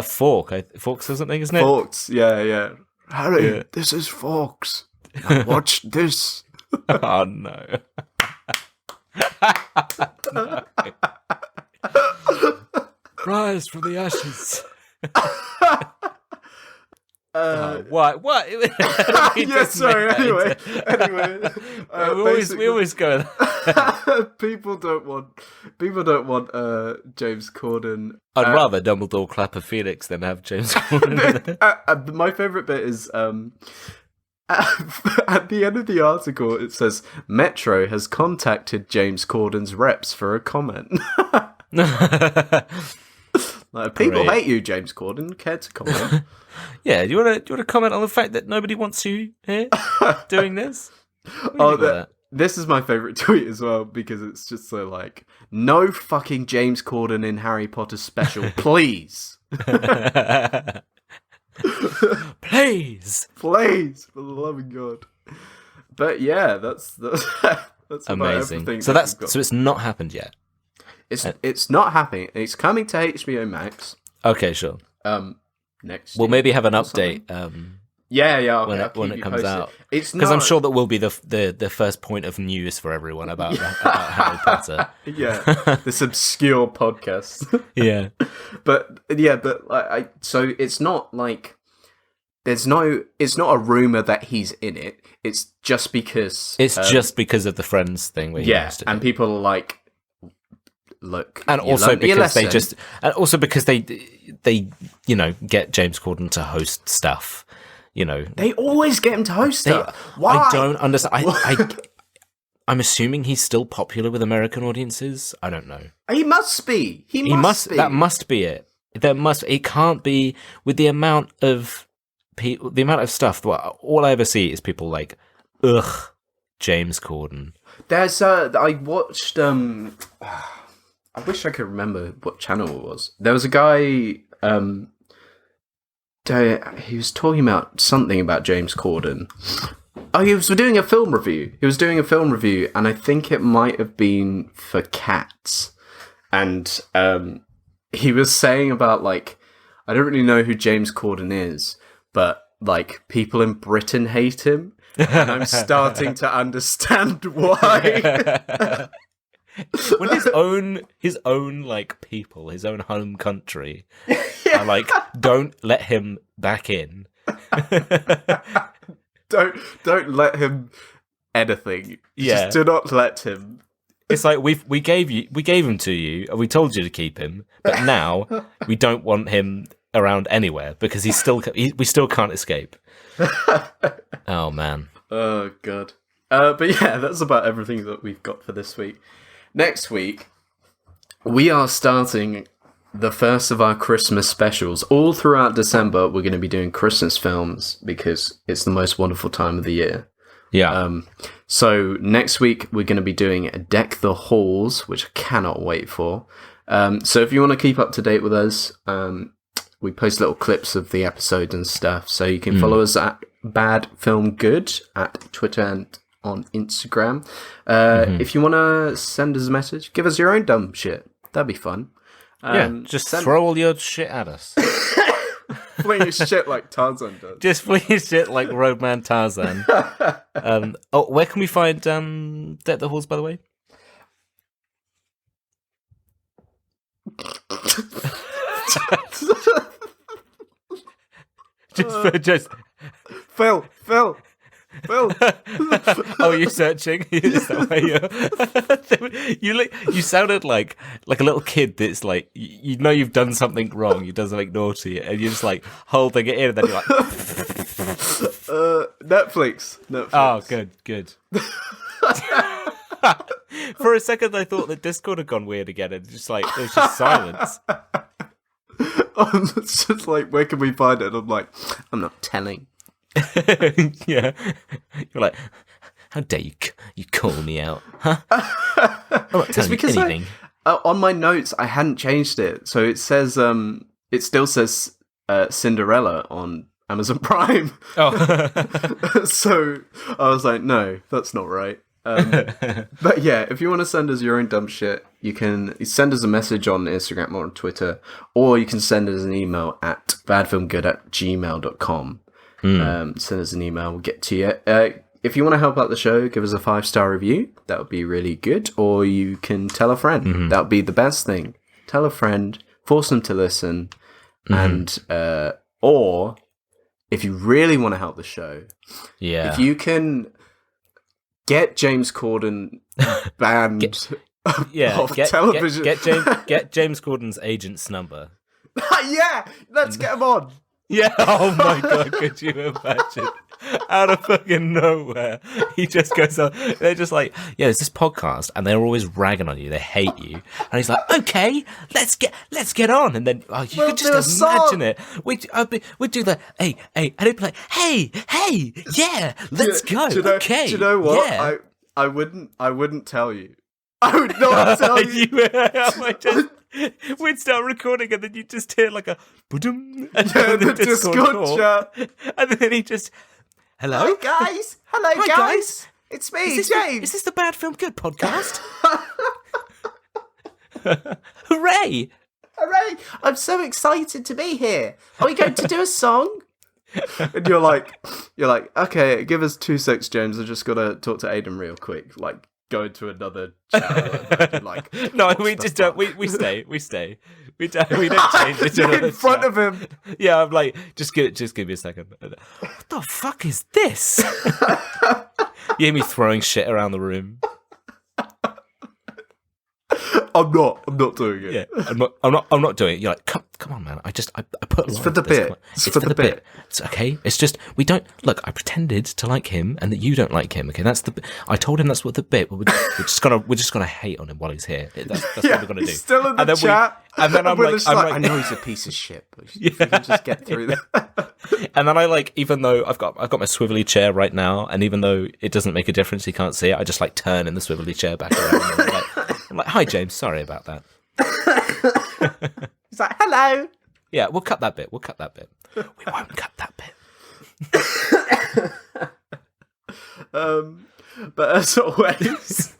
Fawkes or something, isn't it? Fawkes, yeah. Harry, Yeah. this is Fawkes. Now watch this. Oh no. No. Rise from the ashes. What? Yeah, sorry. Anyway, we always go. people don't want James Corden. I'd rather Dumbledore clap a Phoenix than have James Corden. My favorite bit is at the end of the article. It says Metro has contacted James Corden's reps for a comment. Like, people hate you, James Corden. Care to comment? Yeah, do you want to comment on the fact that nobody wants you here doing this? This is my favourite tweet as well, because it's just so like, no fucking James Corden in Harry Potter special, please. Please, for the love of God. But yeah, that's amazing. So it's not happened yet. It's not happening. It's coming to HBO Max. Okay, sure. Next. We'll maybe have an update. Yeah. Okay, when it comes out, it's because I'm sure that will be the first point of news for everyone about Harry Potter. Yeah, this obscure podcast. Yeah, but so it's not like it's not a rumor that he's in it. It's just because just because of the Friends thing. Where and people are like, look, and also because they get James Corden to host stuff. They always get him to host stuff. Why? I don't understand. I'm assuming he's still popular with American audiences. I don't know. He must be. He must be. That must be it. It can't be with the amount of the amount of stuff. All I ever see is people like, ugh, James Corden. There's I watched I wish I could remember what channel it was. There was a guy, he was talking about something about James Corden. Oh, he was doing a film review. And I think it might have been for Cats. And he was saying about, like, I don't really know who James Corden is, but, like, people in Britain hate him. And I'm starting to understand why. When his own like people, his own home country, are like, don't let him back in. don't let him anything. Yeah. Just do not let him. It's like we gave him to you, and we told you to keep him, but now we don't want him around anywhere because we still can't escape. Oh man. Oh god. But yeah, that's about everything that we've got for this week. Next week, we are starting the first of our Christmas specials. All throughout December, we're going to be doing Christmas films because it's the most wonderful time of the year. Yeah. So next week, we're going to be doing Deck the Halls, which I cannot wait for. So if you want to keep up to date with us, we post little clips of the episodes and stuff. So you can follow us at Bad Film Good at Twitter and on Instagram. If you want to send us a message, give us your own dumb shit. That'd be fun. Just throw all your shit at us. Fling your shit like Tarzan does. Just fling your shit like Roadman Tarzan. Where can we find Deck the Halls, by the way? just Phil. Oh, you're searching. Is that why you sounded like a little kid that's like, you know you've done something wrong, you've done something naughty, and you're just like holding it in, and then you're like, Netflix. Oh, good. For a second, I thought that Discord had gone weird again, and just like there's just silence. It's just like, where can we find it? And I'm like, I'm not telling. Yeah, you're like, how dare you call me out, huh? I'm not telling you anything. On my notes, I hadn't changed it, so it says it still says Cinderella on Amazon Prime. Oh, So I was like, no, that's not right. But yeah, if you want to send us your own dumb shit, you can send us a message on Instagram or on Twitter, or you can send us an email at badfilmgood@gmail.com. Send us an email, we'll get to you. If you want to help out the show, give us a 5-star review. That would be really good. Or you can tell a friend. That would be the best thing. Tell a friend, force them to listen, and or if you really want to help the show, if you can get James Corden banned off television. Get James Corden's agent's number. Yeah, let's get him on. Yeah, oh my god, could you imagine? Out of fucking nowhere, he just goes on. They're just like, yeah, there's this podcast, and they're always ragging on you. They hate you, and he's like, okay, let's get on. And then you could just imagine it. We'd do the hey, and he'd be like, hey, yeah, let's go. Okay, do you know what? Yeah. I wouldn't tell you. I would not tell you. We'd start recording, and then you just hear like a boom, and the Discord chat, and then he just, hello, guys, guys, it's me, James. Is this the Bad Film Good podcast? Hooray! I'm so excited to be here. Are we going to do a song? And you're like, okay, give us 2 secs, James. I just gotta talk to Aiden real quick. Like, go into another channel. Like, no, we just don't. We stay. We don't change it in front of him. Yeah, I'm like, just give me a second. What the fuck is this? You hear me throwing shit around the room. I'm not doing it. Yeah, I'm not doing it. You're like, come on, man. I put. It's for the bit. It's for the bit. It's okay. It's just we don't look. I pretended to like him, and that you don't like him. Okay, that's the. I told him that's what the bit. We're just gonna hate on him while he's here. That's what we're gonna do. He's still in the chat. And then I'm like, I know he's a piece of shit, but if we can just get through that. And then I like, even though I've got my swivelly chair right now, and even though it doesn't make a difference, he can't see it. I just like turn in the swivelly chair back around. I'm like, hi James, sorry about that. He's like, hello. Yeah, we'll cut that bit. We won't cut that bit. But as always,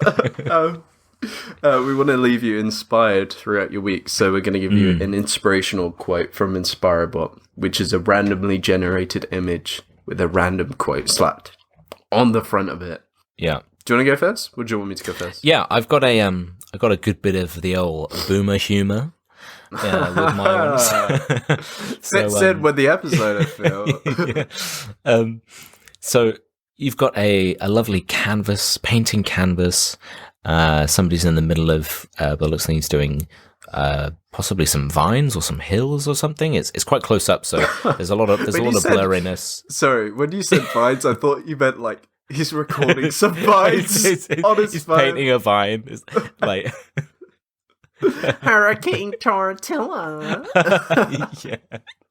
we want to leave you inspired throughout your week. So we're going to give you an inspirational quote from Inspirobot, which is a randomly generated image with a random quote slapped on the front of it. Yeah. Do you want to go first? Or do you want me to go first? Yeah, I've got a good bit of the old boomer humor. With my ones. Fits in with the episode, I feel. So you've got a lovely painting canvas. Somebody's in the middle of, but looks like he's doing possibly some vines or some hills or something. It's quite close up, so there's a lot of blurriness. Sorry, when you said vines, I thought you meant like he's recording some vines on his he's phone. Painting a vine, it's like. Hurricane Tortilla. Yeah.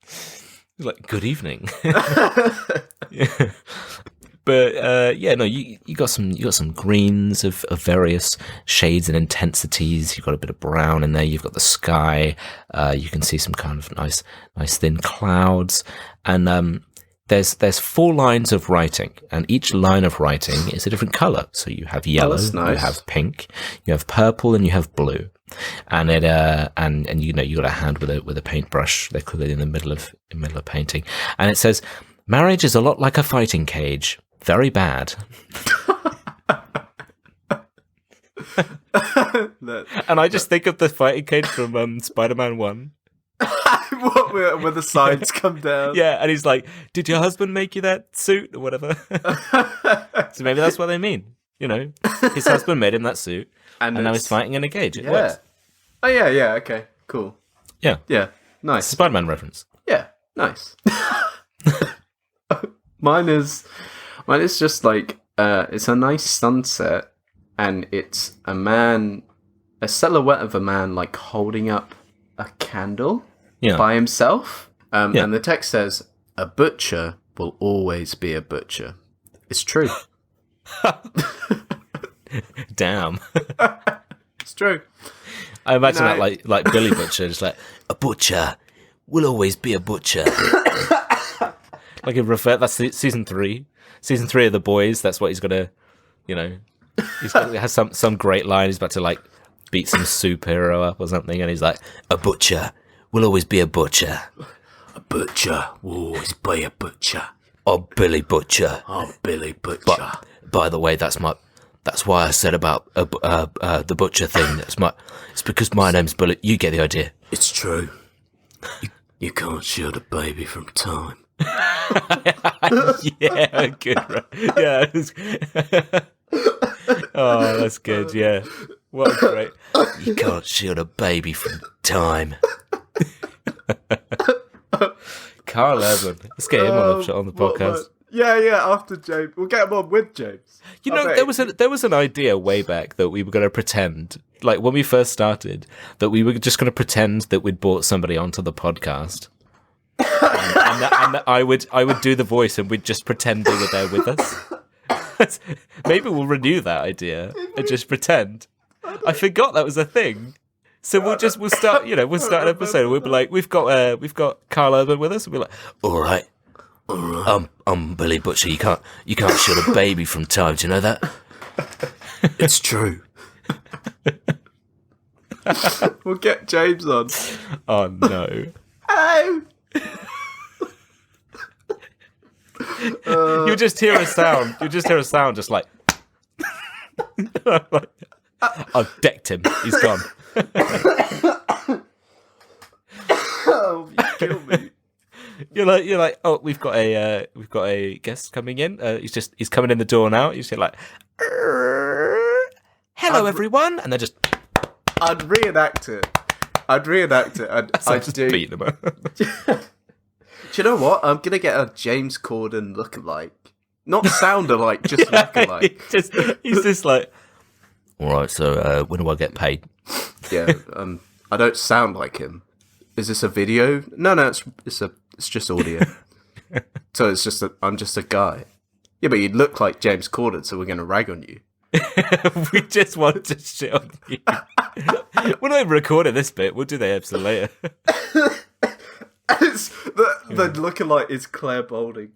He's like, good evening. But you got some greens of various shades and intensities. You've got a bit of brown in there. You've got the sky. You can see some kind of nice thin clouds. And there's 4 lines of writing, and each line of writing is a different color. So you have yellow, nice. You have pink, you have purple, and you have blue. And it and you got a hand with a paintbrush. They're clearly in the middle of painting, and it says, "Marriage is a lot like a fighting cage. Very bad." And I just think of the fighting cage from Spider-Man 1. What, where the sides come down? Yeah, and he's like, "Did your husband make you that suit or whatever?" So maybe that's what they mean. His husband made him that suit, and now he's fighting in a cage. It works. Oh yeah. Okay, cool. Yeah, nice. Spider-Man reference. Yeah, nice. Mine is just like it's a nice sunset, and it's a silhouette of a man like holding up a candle by himself. And the text says, "A butcher will always be a butcher." It's true. Damn. It's true. I imagine that like Billy Butcher, just like, "A butcher will always be a butcher." Like that's season 3. Season 3 of The Boys. That's what he's gonna, He has some great line. He's about to like beat some superhero up or something, and he's like, "A butcher will always be a butcher. A butcher will always be a butcher. Oh, Billy Butcher. Oh, Billy Butcher. But by the way, that's why I said about the butcher thing. It's because my name's Billy. You get the idea. It's true. You can't shield a baby from time. Yeah, good. Right? Yeah. Oh, that's good. Yeah. What great. You can't shield a baby from time. Carl Urban. Let's get him on the podcast. Yeah, after James. We'll get him on with James. You know, there was an idea way back that we were going to pretend, like when we first started, that we were just going to pretend that we'd brought somebody onto the podcast. and I would do the voice and we'd just pretend they were there with us. Maybe we'll renew that idea and just pretend. I forgot that was a thing. So we'll start an episode and we'll be like, we've got Carl Urban with us, and we'll be like, all right. I'm Billy Butcher. You can't shield a baby from time. Do you know that? It's true. We'll get James on. Oh no. Hello. You'll just hear a sound. Just like I've decked him. He's gone. Oh, you kill me. You're like, oh, we've got a guest coming in. He's coming in the door now. You say like, hello everyone, and they're just. I'd reenact it. I'd just beat them up. Do you know what? I'm gonna get a James Corden lookalike, not sound alike, just lookalike. He's just like, all right. So when do I get paid? Yeah. I don't sound like him. Is this a video? No, it's just audio. So I'm just a guy. Yeah, but you look like James Corden, so we're going to rag on you. We just want to shit on you. We're not even recording this bit. We'll do the episode later. The lookalike is Claire Balding.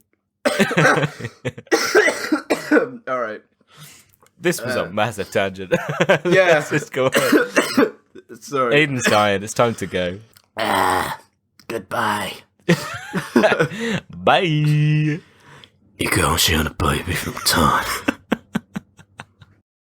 All right. This was a massive tangent. Yeah. Let's just go on. Sorry. Aiden's dying. It's time to go. Goodbye. Bye. You can't shield a baby from time.